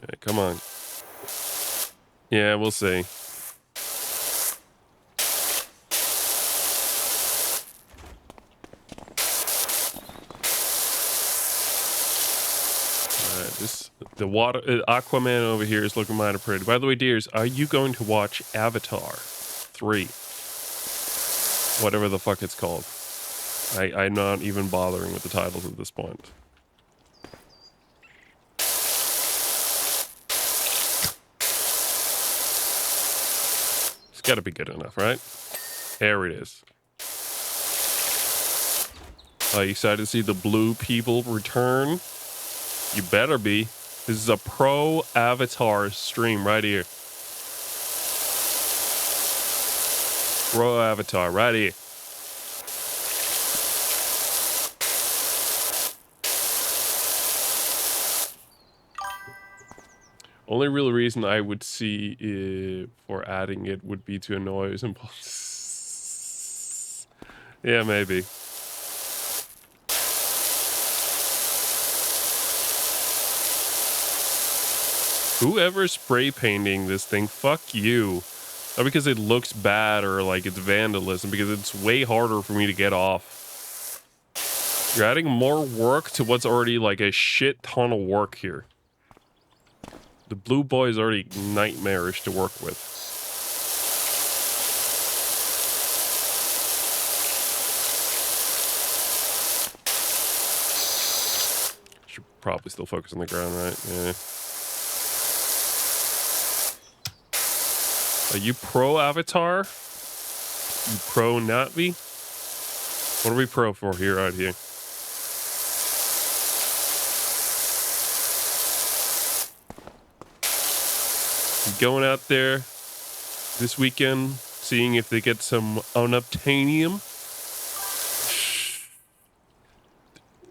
Yeah, come on. Yeah, we'll see. The water Aquaman over here is looking mighty pretty. By the way, dears, are you going to watch Avatar 3? Whatever the fuck it's called. I'm not even bothering with the titles at this point. It's got to be good enough, right? There it is. Are you excited to see the blue people return? You better be. This is a pro Avatar stream right here. Pro Avatar right here. Only real reason I would see for adding it would be to annoy some. Yeah, maybe. Whoever's spray painting this thing, fuck you. Not because it looks bad or like it's vandalism, because it's way harder for me to get off. You're adding more work to what's already like a shit ton of work here. The blue boy is already nightmarish to work with. Should probably still focus on the ground, right? Yeah. Are you pro Avatar? You pro Navi? What are we pro for here out here? You going out there this weekend, seeing if they get some unobtainium?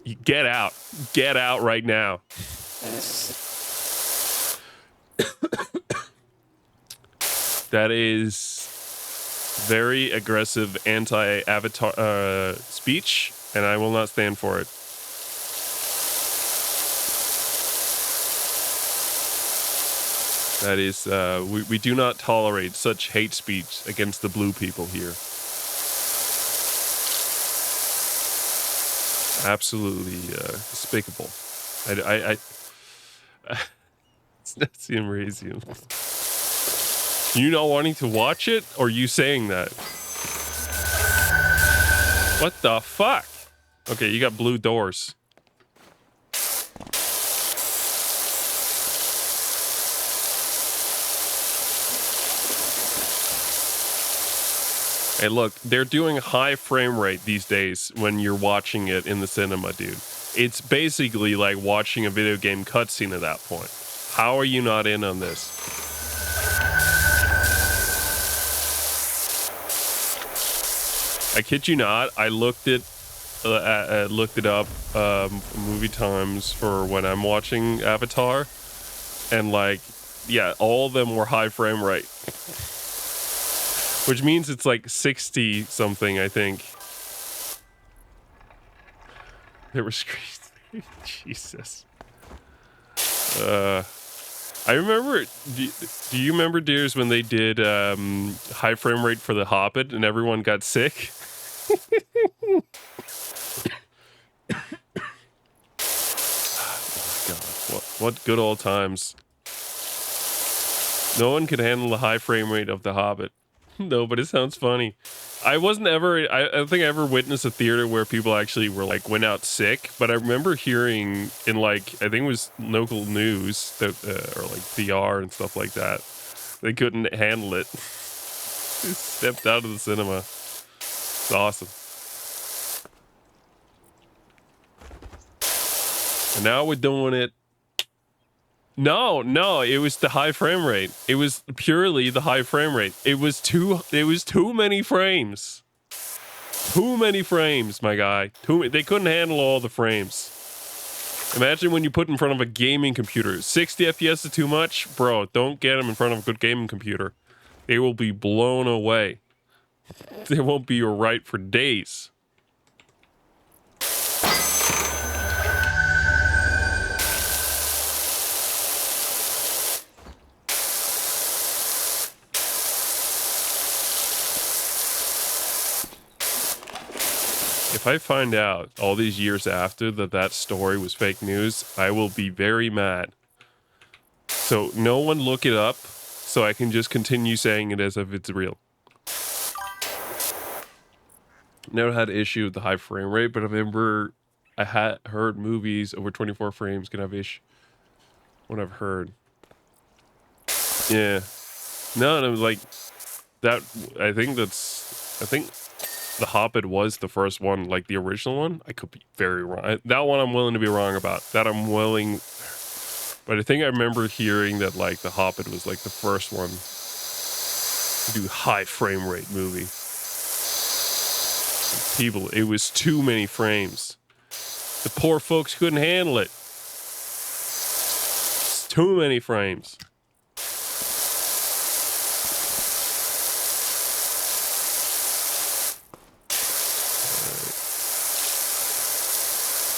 You get out. Get out right now. That is very aggressive anti-Avatar speech, and I will not stand for it. That is, we do not tolerate such hate speech against the blue people here. Absolutely despicable. It's not seem crazy. You not wanting to watch it, or you saying that? What the fuck? Okay, you got blue doors. Hey, look, they're doing high frame rate these days when you're watching it in the cinema, dude. It's basically like watching a video game cutscene at that point. How are you not in on this? I kid you not. I looked it up movie times for when I'm watching Avatar, and like, yeah, all of them were high frame rate, which means it's like 60 something, I think. There were screens. Jesus. I remember. Do you remember, dears, when they did high frame rate for The Hobbit and everyone got sick? Oh God, what good old times. No one could handle the high frame rate of The Hobbit. No, but it sounds funny. I wasn't ever, I don't think I ever witnessed a theater where people actually were like, went out sick, but I remember hearing in like, I think it was local news that, or like VR and stuff like that, they couldn't handle it. They stepped out of the cinema. It's awesome. And now we're doing it No, it was the high frame rate. It was purely the high frame rate. It was too many frames. Too many frames, my guy. They couldn't handle all the frames. Imagine when you put in front of a gaming computer. 60 FPS is too much? Bro, don't get them in front of a good gaming computer. They will be blown away. They won't be right for days. If I find out all these years after that story was fake news, I will be very mad. So no one look it up, so I can just continue saying it as if it's real. Never had an issue with the high frame rate, but I remember I had heard movies over 24 frames can have issue. What I've heard. Yeah. No, like that. I think The Hobbit was the first one, like the original one. I could be very wrong. That one I'm willing to be wrong about. That I'm willing. But I think I remember hearing that like The Hobbit was like the first one to do high frame rate movie. People, it was too many frames. The poor folks couldn't handle it. It's too many frames.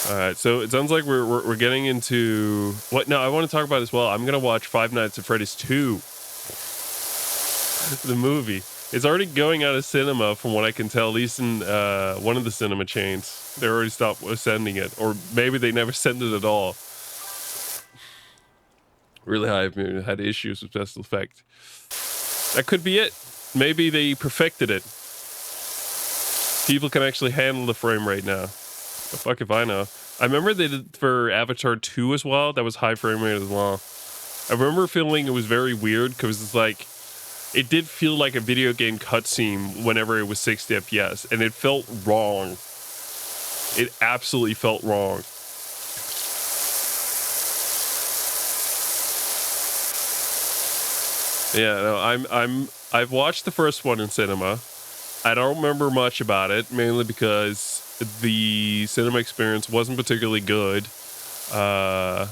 All right, so it sounds like we're getting into what? No, I want to talk about as well. I'm gonna watch Five Nights at Freddy's 2, the movie. It's already going out of cinema, from what I can tell. At least in one of the cinema chains, they already stopped sending it, or maybe they never send it at all. Really high. Had issues with special effect. That could be it. Maybe they perfected it. People can actually handle the frame rate now. The fuck if I know. I remember they did for Avatar 2 as well. That was high frame rate as well. I remember feeling it was very weird because it's like, it did feel like a video game cutscene whenever it was 60 FPS, and it felt wrong. It absolutely felt wrong. Yeah, no, I've watched the first one in cinema. I don't remember much about it, mainly because the cinema experience wasn't particularly good, and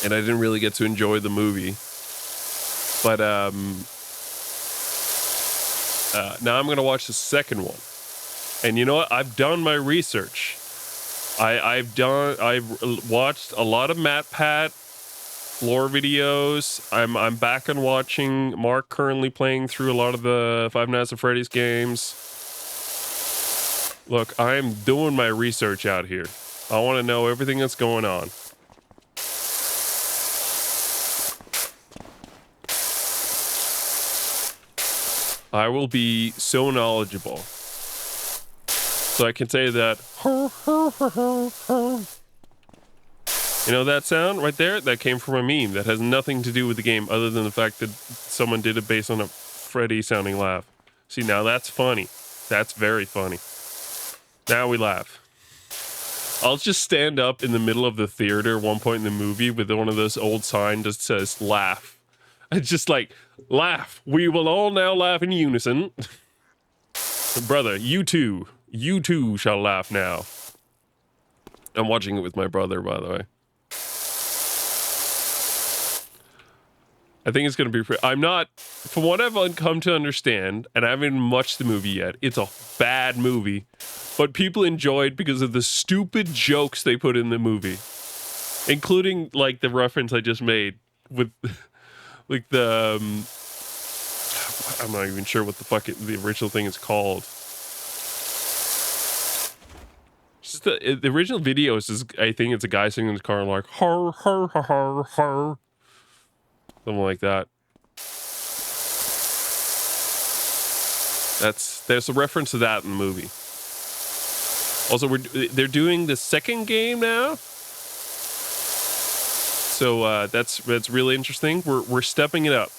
I didn't really get to enjoy the movie. But now I'm gonna watch the second one, and you know what? I've done my research. I've watched a lot of MatPat lore videos. I'm back and watching Mark currently playing through a lot of the Five Nights at Freddy's games. Look, I'm doing my research out here. I want to know everything that's going on. I will be so knowledgeable. So I can say that. You know that sound right there? That came from a meme that has nothing to do with the game other than the fact that someone did it based on a Freddy sounding laugh. See, now that's funny. That's very funny. Now we laugh. I'll just stand up in the middle of the theater at one point in the movie with one of those old signs that says laugh. It's just like, laugh. We will all now laugh in unison. Brother, you too shall laugh now. I'm watching it with my brother, by the way. I think it's going to be... I'm not... From what I've come to understand, and I haven't watched the movie yet, it's a bad movie. But people enjoyed because of the stupid jokes they put in the movie. Including, like, the reference I just made with... like, the... I'm not even sure what the fuck the original thing is called. Just the original video is, I think it's a guy sitting in his car and like, har, har, har, har, har. Something like that. There's a reference to that in the movie. Also, they're doing the second game now. So that's really interesting. We're stepping it up.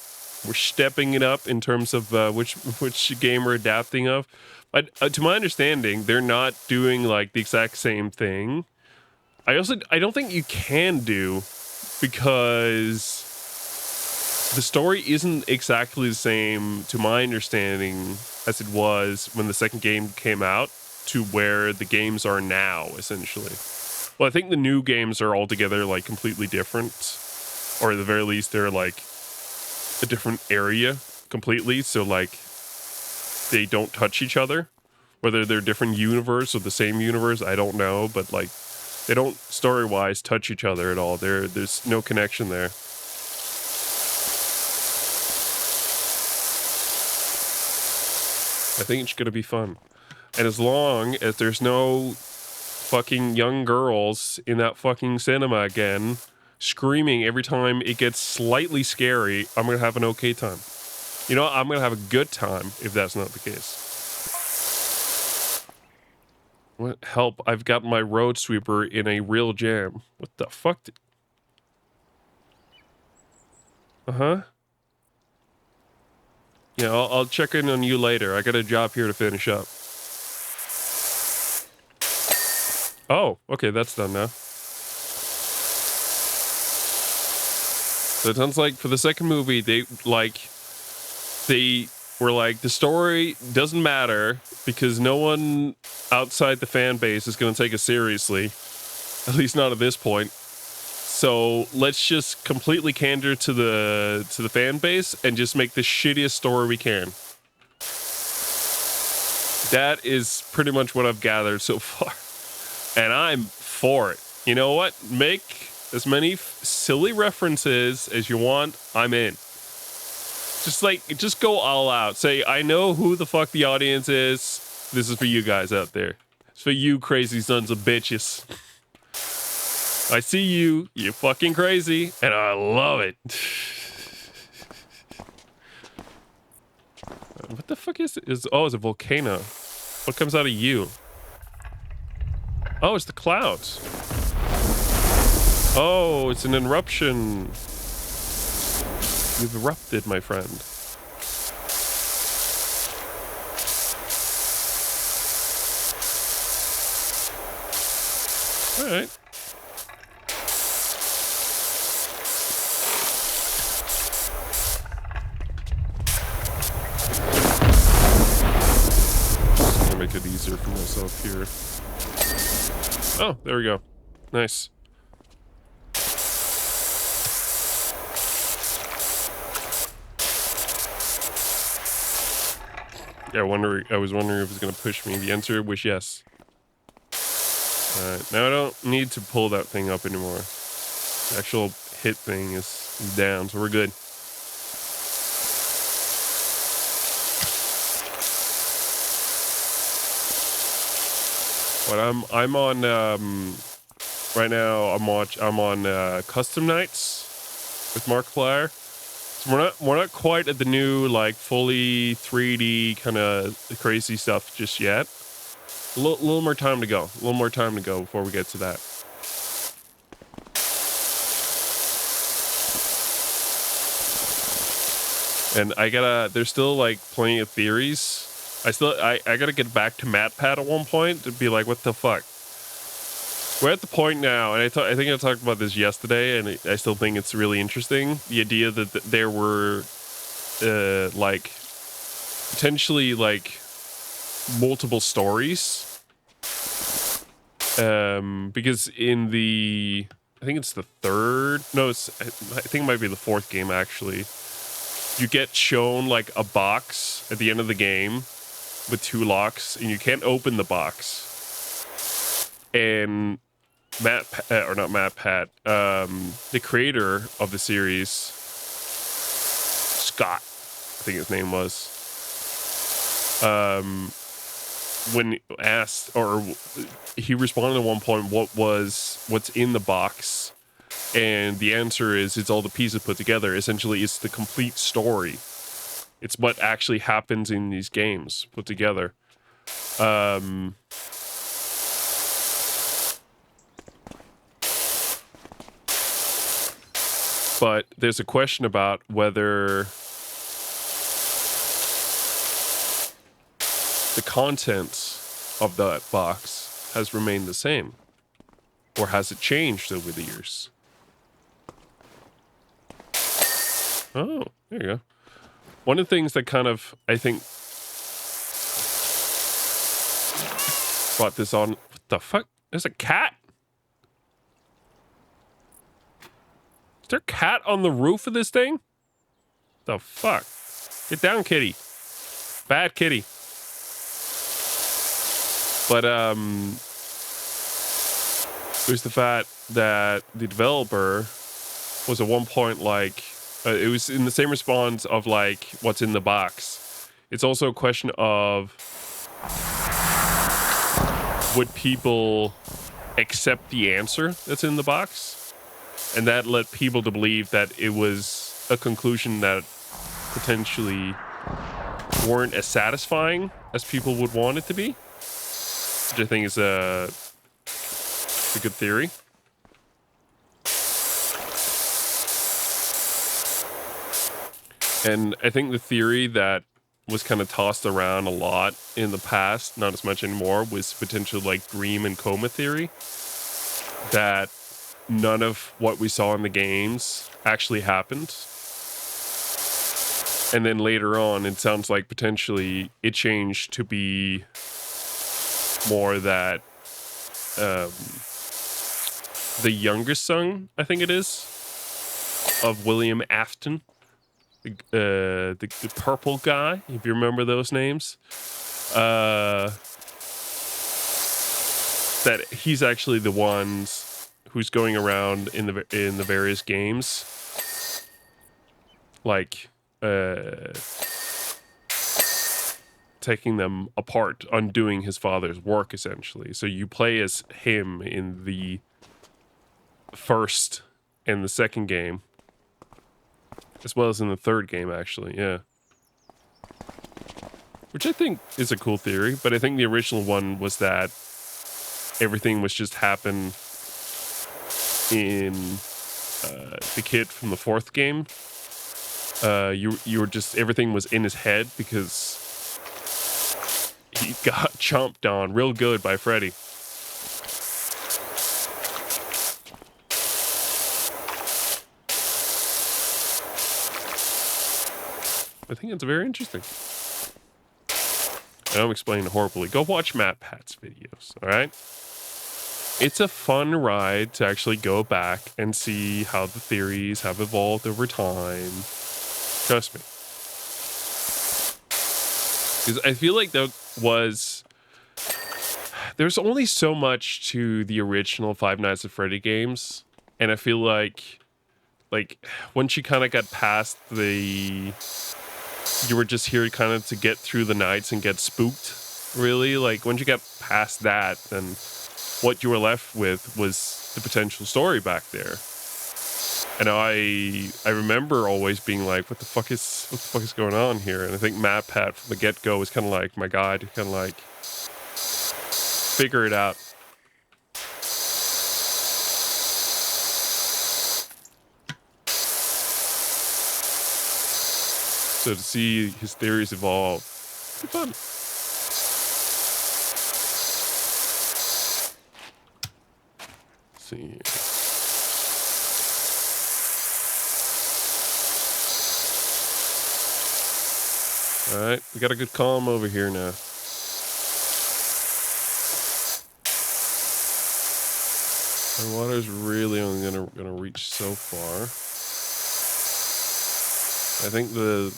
We're stepping it up in terms of which game we're adapting of. But to my understanding, they're not doing like the exact same thing. I don't think you can do because the story isn't exactly the same, to my understanding, as it was when the second game came out to where the games are now, essentially. Well, I think the new games are altogether, like, completely different. Or at the very least, they're, like, a different area completely. So, like, they don't touch each other. Whether they're different universe or the same universe, I don't know. But, like, they don't, story-wise, touch each other at all. There's no connection there. I think it's going to be fun. And as long as there's no fucking young girls in that fucking cinema again, screaming every time it gets slightly scary, I'm going to have an okay time. You know, I'm going to have a good time if that's not the case. What? Help, I've got my road sweeper in a real jam. What the fuck? Uh-huh. Yeah, I'll check in on you later. I got a job here to finish up. Oh, okay, that's done now. So it sounds like for the second movie, they were like, the story doesn't matter because no one outside the fan base is going to take us seriously. At least not at this point. So let's just completely cater to the fan base and just make the shittiest story we can. That is pretty much what I've gathered so far. And I'm for it. You know what? Make as many silly references as you want. I'm in. Just go all out. Say, I know who the fuck the audience is. This is for you guys out there. It's for you crazy sons of bitches. I see you. You're fucking crazy. And I love it. What the fuck is it? Oh, it's a volcano. What comes out of you? Oh, it's the clouds. Oh, it's an eruption. You've erupted, my friend. All right. Make it easier for myself here. Oh, there we go. Nice. Yeah, I was wondering if it's gonna push me. The answer was yes. Alright, now I don't need to pull that thing up anymore. The actual hit thing is down, so we're good. But I'm on right now. I'm on custom nights with Markiplier. So we're not quite at the new like fully 3D kind of crazy stuff just yet. A little more time to go. A little more time to go before we get to that. And there's still like plenty of theories. I gotta get back to MatPat at one point to be like, what the fuck? We're at the point now, and I think I talked about this yesterday, and I still think it's really interesting. The idea that there were, like, potentially, like, multiple stories. Because in the, I think it's the third, no, I think it might be the fourth game, actually. You get shown, like, a box at the end of the game with 2 locks, and you can't open the box. And MatPat, the creator of the series, Scott, I think his name was, when asked, or he responded at one point, what's in the box? And the answer is, it's all the pieces put together. Essentially, it's the complete story. It's what actually happens in these games put together. But there's a question about whether the contents of that box has remained the same, or has it changed over the years? Oh, there you go. One of the things that kind of, I think, brought this on. What the fuck? There's a cat? Is there a cat on the roof of this thing? The fuck? Get down, kitty. Bad kitty. But, there's the fact that the developer was at one point like, it was in the same response of like, what's in the box. It's also a question of, would people accept the answer that's in the box? And that led people to believe that it was a conclusion that potentially weren't as satisfying as people would want it to be. Which I think is a good theory. And I think the theory that was kind of tossed around a lot in the past, not as much anymore, was potential like dream and coma theory. That none of what we saw in the games actually happened. And then later on, it sounds like potentially it changed to be more that the youngest son, I think it is, of William Afton, the purple guy, if you remember those names, that he's actually the ones who's going around in the various games, like taking them apart, undoing his father's work, essentially. So you play as him in the first and the second game, as well as in the third game, actually, yeah. Which I think is a cool theory, but I think the original one was that everything was just happen in the kid from the fourth game. You were just, everything was in his head because he got chomped on real good by Freddy. I think it's very interesting. I know I'm explaining horribly. Go watch Matt Pat's videos, alright? It's a fun ride to actually go back and see how the theories have evolved over time. Trust me. Because I feel like there's only so much to the original Five Nights at Freddy games, and I feel like once you kind of got past you were just here kind of to get through the nights and get spooked, really. Like, once you got past that, then what you were left with was the potential story back there. And I remember always being like, what the fuck is going on here? And I think Matt Pat from the get-go was kind of like my guy to kind of like figure it out. So to see his theories evolve, it's fun. Let's see. All right, we got a good column over here now. The water's really only gonna reach so far. I think the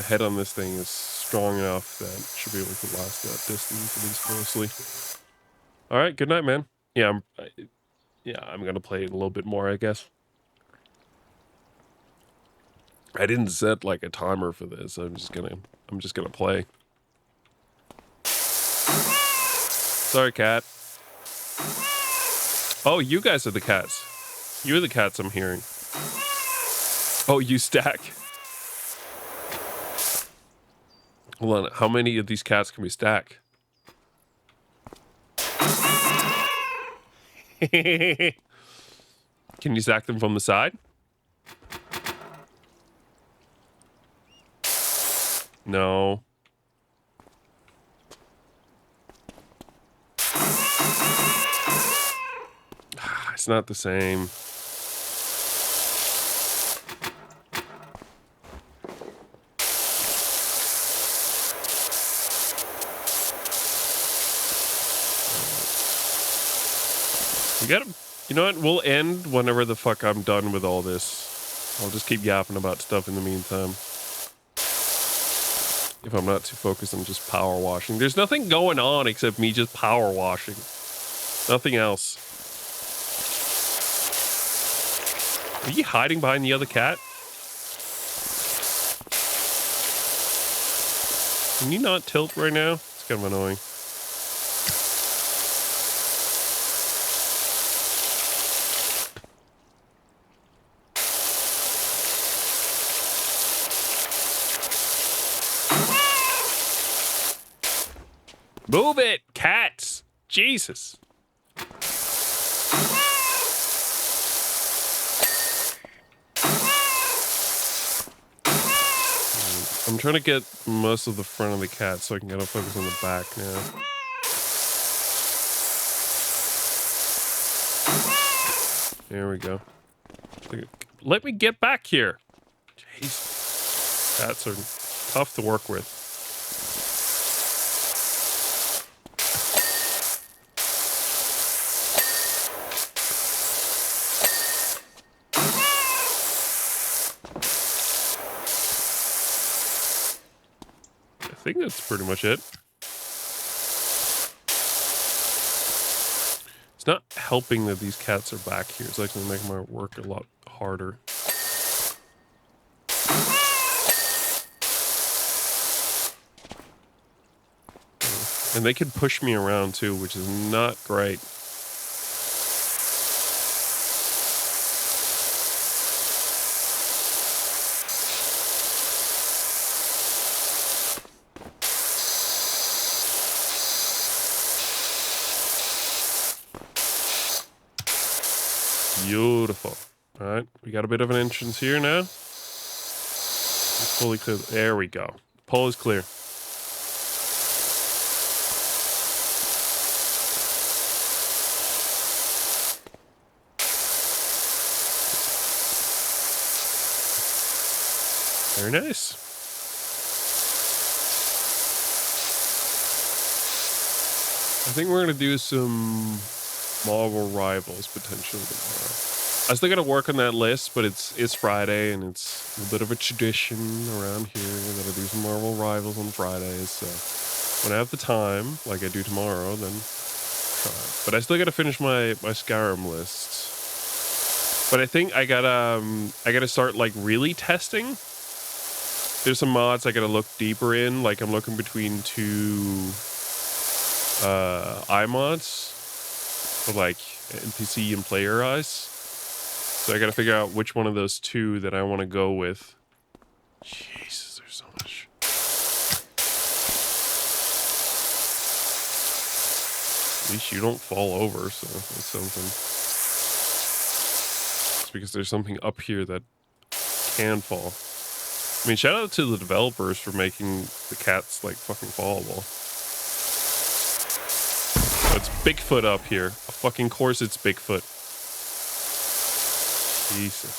head on this thing is strong enough that it should be able to last that distance, at least mostly. All right, good night, man. Yeah, I'm gonna play it a little bit more, I guess. I didn't set like a timer for this. I'm just gonna play. Sorry, cat. Oh, you guys are the cats. You're the cats I'm hearing. Oh, you stack. Hold on, how many of these cats can we stack? Can you stack them from the side? No. It's not the same. gotta, you know what? We'll end whenever the fuck I'm done with all this. I'll just keep yapping about stuff in the meantime. If I'm not too focused on just power washing. There's nothing going on except me just power washing. Nothing else. Are you hiding behind the other cat? Can you not tilt right now? It's kind of annoying. Move it, cats! Jesus. I'm trying to get most of the front of the cat so I can get a focus on the back now. There we go. Let me get back here. Jeez. Cats are tough to work with. I think that's pretty much it. It's not helping that these cats are back here. It's actually making my work a lot harder. And they can push me around too, which is not great. Beautiful. All right, we got a bit of an entrance here now. It's fully clear. There we go. Pole is clear. Very nice. I think we're gonna do some Marvel Rivals potentially tomorrow. I still gotta work on that list, but it's Friday and it's a bit of a tradition around here that I do some Marvel Rivals on Fridays. So when I have the time, like I do tomorrow, then try. But I still gotta finish my Skyrim list. But I think I gotta start like really testing. There's some mods I gotta look deeper in. Like I'm looking between two iMods. For like NPC and player eyes. So I gotta figure out which one of those two that I want to go with. Jesus, there's so much. At least you don't fall over, so that's something. It's because there's something up here that can fall. I mean, shout out to the developers for making the cats like fucking fallable. It's Bigfoot up here. Of fucking course it's Bigfoot. Jesus.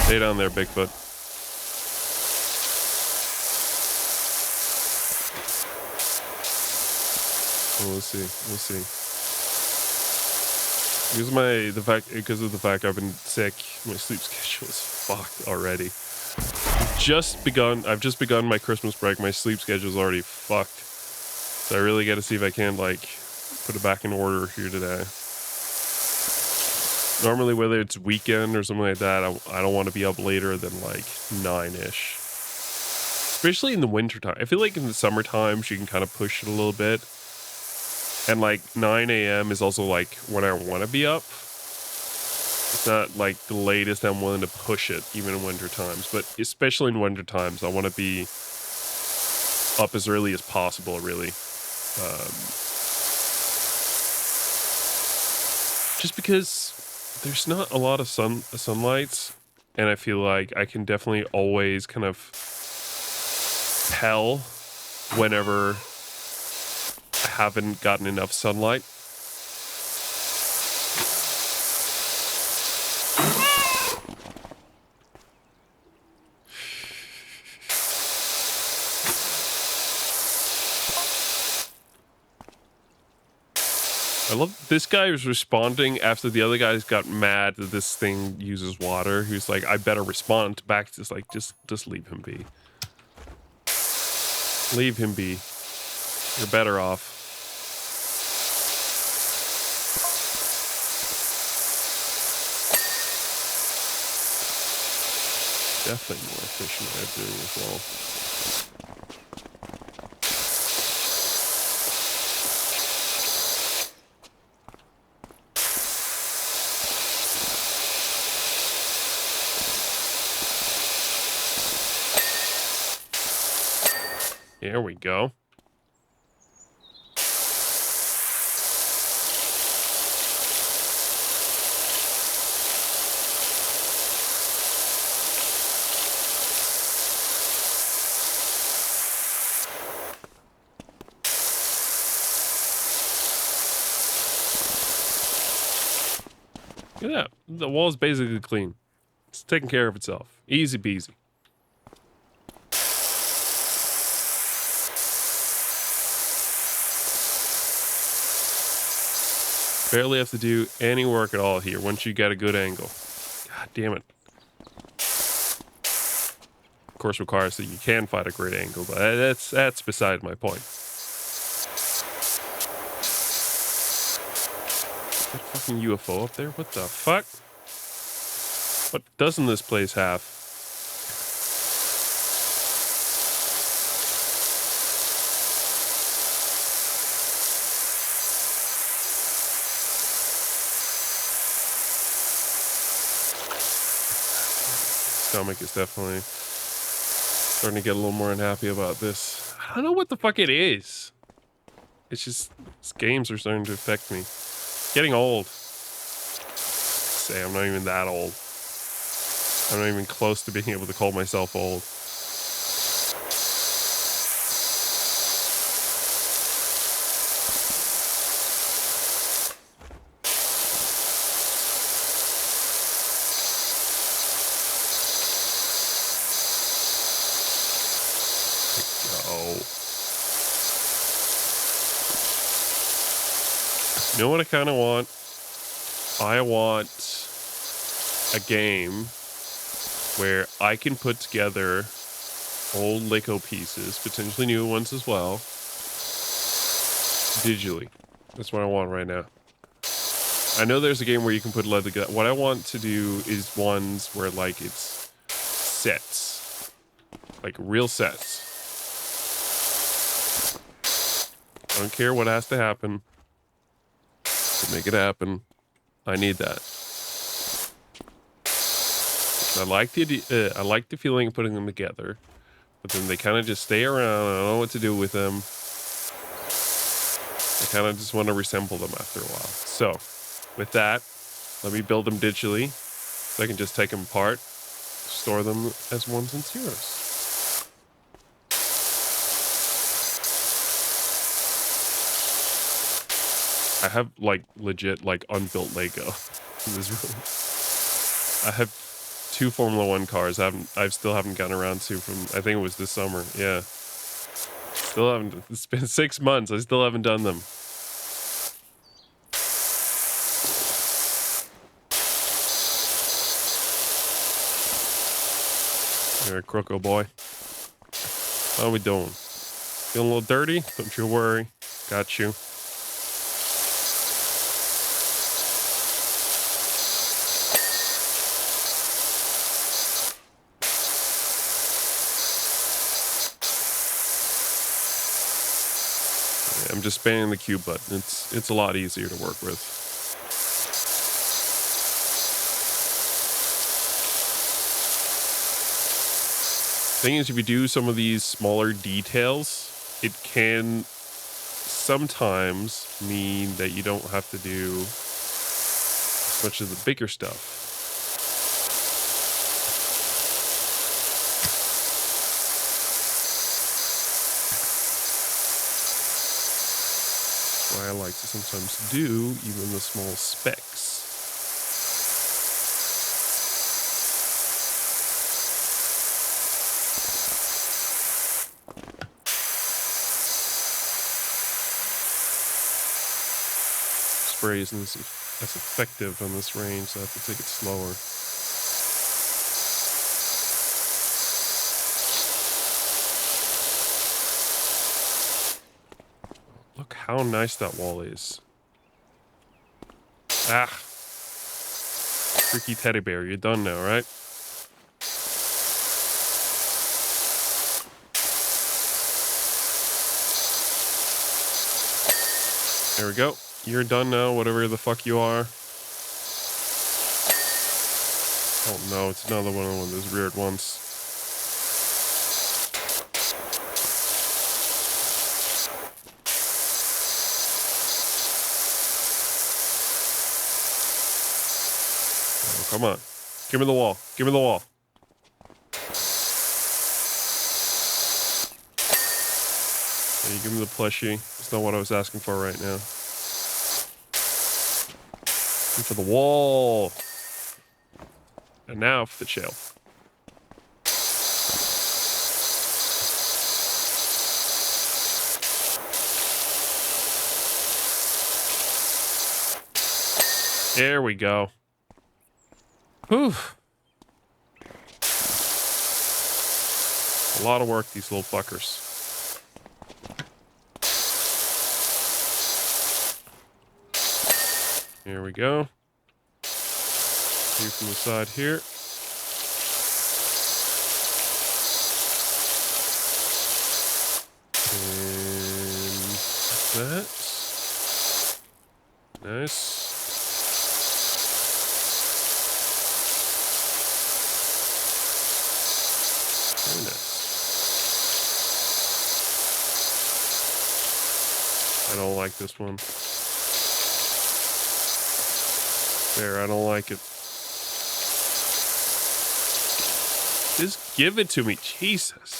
Stay down there, Bigfoot. Oh, we'll see. We'll see. Because of the fact I've been sick, my sleep schedule is fucked already. I've just begun my Christmas break. My sleep schedule is already fucked. So I really got to see if I can, like, put it back in order here today. Normally, whether it's weekend or something like that, I don't want to be up later than, like, 9-ish. Especially in the wintertime. I feel like in the summertime, you can kind of push it a little bit. And, like, 9 a.m. is also, like, when I want to be up. It's not, like, the latest I'm willing to push it, even in winter times. But especially in winter times, I want to be up as early as possible, really. Just because there's not a lot of sunlight, and I feel like I can definitely always kind of tell whenever I haven't gotten enough sunlight. I love this guy was responding after the other guys got mad that this thing uses water. He was like, I better respond back. Just like, just leave him be. Leave him be. You're better off. Definitely more efficient way of doing it as well. There we go. Look at that. The wall's basically clean. It's taking care of itself. Easy peasy. Barely have to do any work at all here once you get a good angle. God damn it. Of course requires that you can find a great angle, but that's beside my point. That fucking UFO up there? What the fuck? What doesn't this place have? Stomach is definitely starting to get a little more unhappy about this. I don't know what the fuck it is. It's just, these games are starting to affect me. Getting old. Say, I'm not even that old. I'm not even close to being able to call myself old. You know what I kind of want? I want a game where I can put together old Lego pieces, potentially new ones as well, digitally. That's what I want right now. I know there's a game where you can put Lego together. What I want to do is ones where, like, it's sets. Like, real sets. I don't care what has to happen. To make it happen, I need that. I like the feeling of putting them together, but then they kind of just stay around. I don't know what to do with them. I kind of just want to reassemble them after a while. So, with that, let me build them digitally, so I can just take them apart, store them as ones and zeros. I have, like, legit, like, unbuilt Lego in this room. I have 2 Formula 1 cars I still haven't gotten around to from, I think it was this summer. Yeah. Still haven't, it's been 6 months. I still haven't done them. Here, Croco boy. How are we doing? Feeling a little dirty? Don't you worry. Got you. I'm just spamming the Q button. It's a lot easier to work with. Thing is, if you do some of these smaller details, it can sometimes mean that you don't have to do as much of the bigger stuff. Why I like to sometimes do even the small specks. spray isn't as effective on this range, so I have to take it slower. Look how nice that wall is. Ah. Freaky teddy bear, you're done now, right? There we go. You're done now, whatever the fuck you are. Oh no, it's another one of those weird ones. Oh, come on. Give me the wall. Give me the wall. Hey, give me the plushie. That's not what I was asking for right now. And for the wall. And now for the shelf. There we go. Whew. A lot of work, these little fuckers. Here we go. Here from the side here. And that. Nice. Very nice. I don't like this one. There, I don't like it. Just give it to me, Jesus.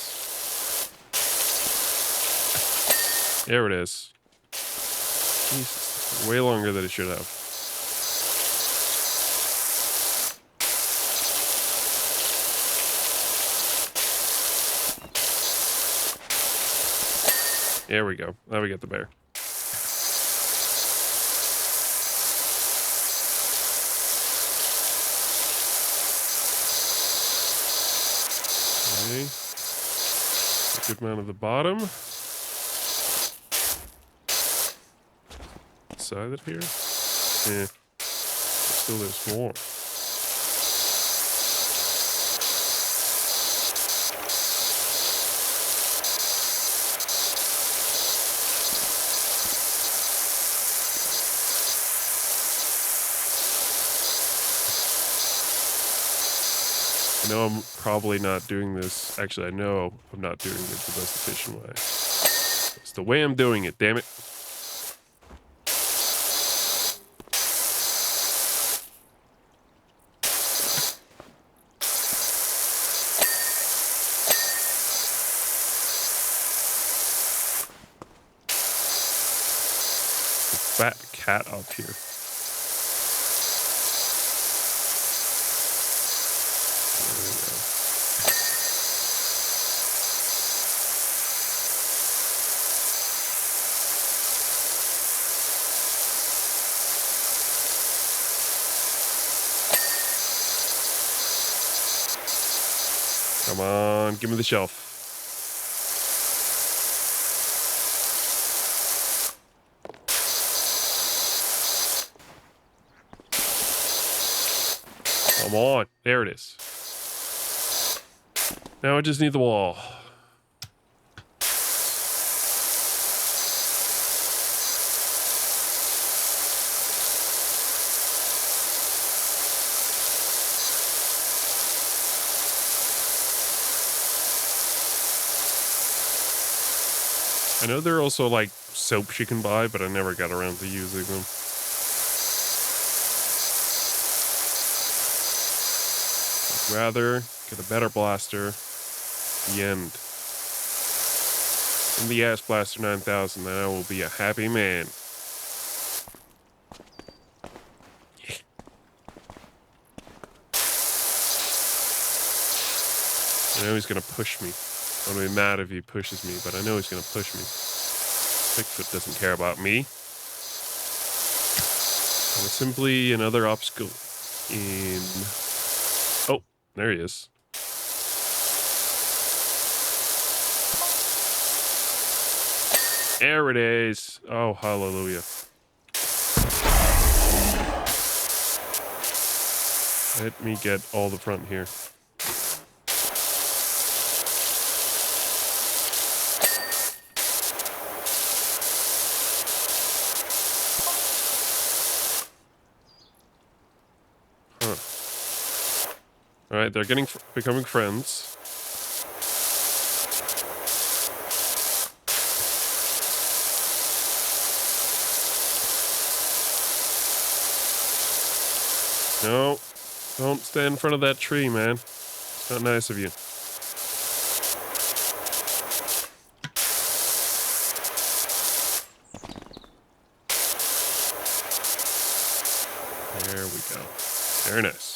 There it is. Jesus, way longer than it should have. There we go. Now we get the bear. Okay. A good amount of the bottom. Side of here. Yeah. Still there's more. I know I'm probably not doing this. Actually, I know I'm not doing it the most efficient way. It's the way I'm doing it, damn it. Fat cat up here. Come on, give me the shelf. Come on, there it is. Now I just need the wall. I know there are also like soaps you can buy, but I never got around to using them. I'd rather get a better blaster. The end. And the Ass Blaster 9000, then I will be a happy man. Yeah. I know he's gonna push me. I'm gonna be mad if he pushes me, but I know he's gonna push me. Bigfoot doesn't care about me. Simply another obstacle in... Oh, there he is. There it is. Oh, hallelujah. Let me get all the front here. Huh. Alright, they're becoming friends. No, don't stand in front of that tree, man. It's not nice of you. There we go. Very nice.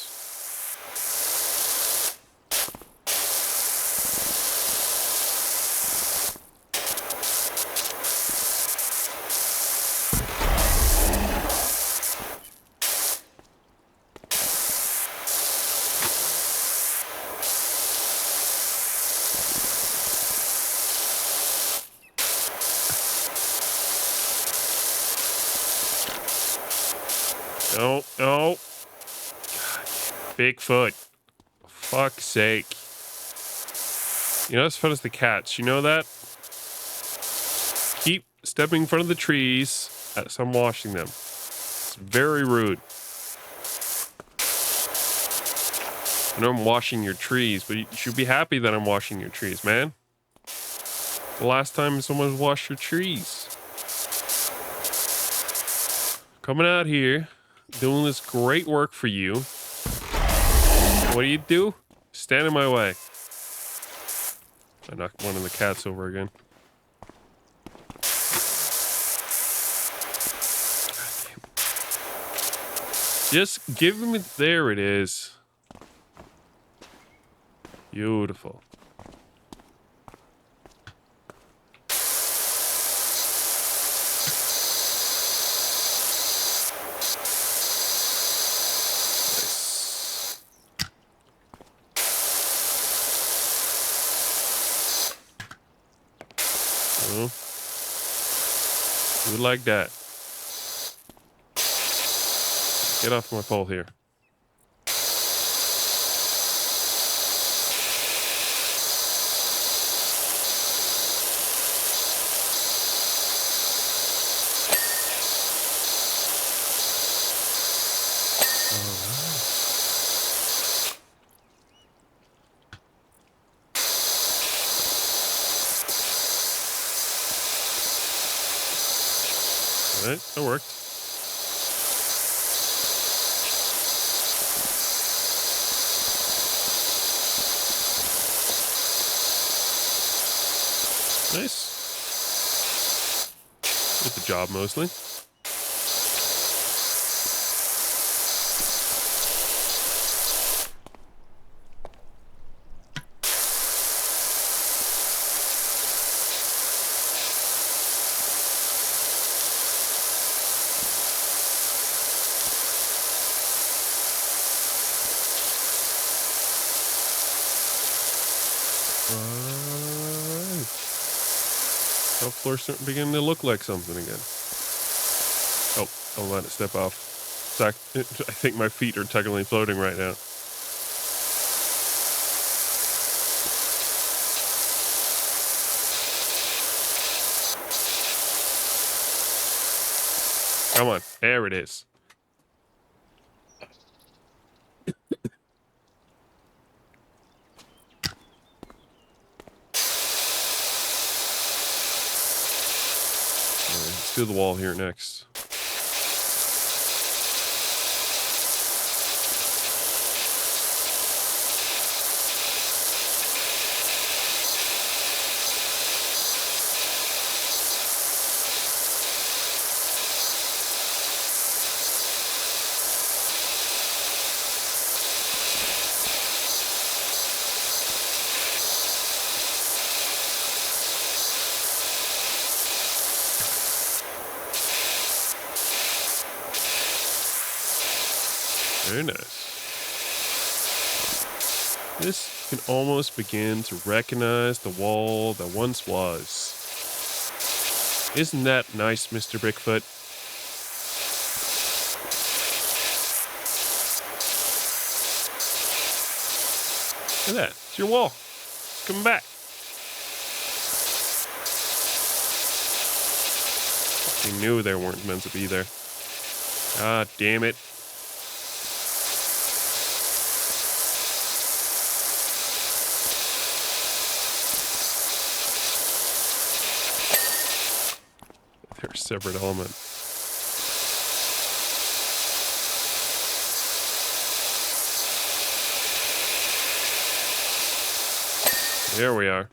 No, no. God, Bigfoot. For fuck's sake. You know, as fun as the cats. You know that? Keep stepping in front of the trees as I'm washing them. It's very rude. I know I'm washing your trees, but you should be happy that I'm washing your trees, man. The last time someone washed your trees. Coming out here, doing this great work for you. What do? Stand in my way. I knocked one of the cats over again. Just give me... There it is. Beautiful. You like that. Get off my pole here. Alright, that worked. Nice. Did the job mostly. Top floor's beginning to look like something again. Oh, I'll let it step off. I think my feet are technically floating right now. Come on, there it is. Let's do the wall here next. Very nice. This can almost begin to recognize the wall that once was. Isn't that nice, Mr. Brickfoot? Look at that. It's your wall. It's coming back. We knew they weren't meant to be there. Ah, damn it. They're a separate element. There we are.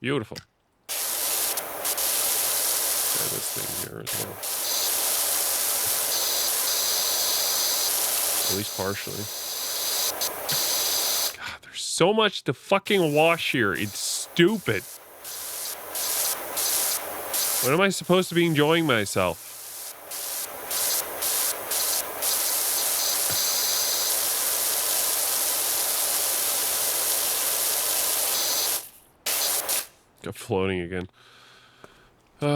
Beautiful. Try this thing here as well. At least partially. God, there's so much to fucking wash here. It's stupid. When am I supposed to be enjoying myself? Got floating again. What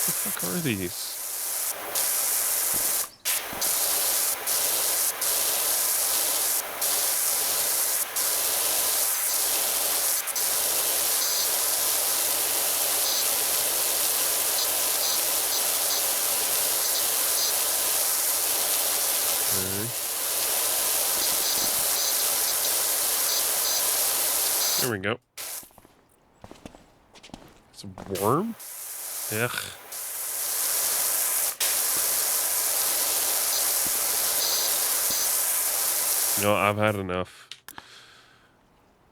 the fuck are these? There we go. It's a worm? Ugh. No, I've had enough.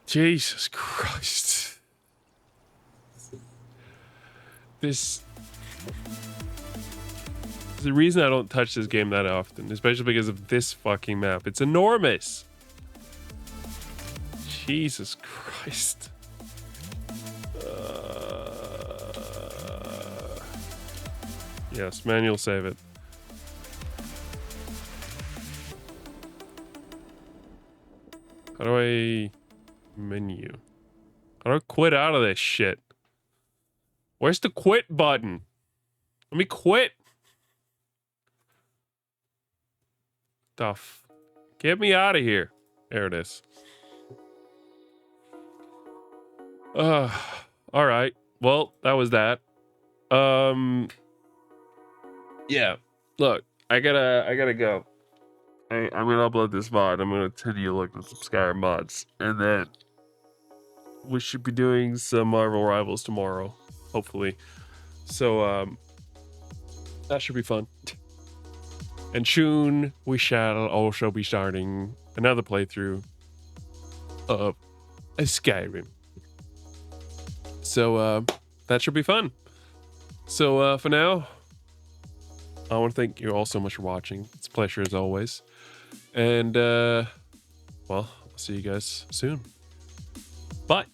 Jesus Christ. This... The reason I don't touch this game that often, especially because of this fucking map. It's enormous. Jesus Christ. Yes, manual save it. How do I menu? How do I quit out of this shit? Where's the quit button? Let me quit. Get me out of here. There it is. All right. Well, that was that. Yeah. Look, I gotta go. I'm gonna upload this VOD. I'm gonna tell you look at some Skyrim mods, and then we should be doing some Marvel Rivals tomorrow, hopefully. So that should be fun. And soon we shall also be starting another playthrough of a Skyrim. So that should be fun. So for now, I want to thank you all so much for watching. It's a pleasure as always. And well, I'll see you guys soon. Bye.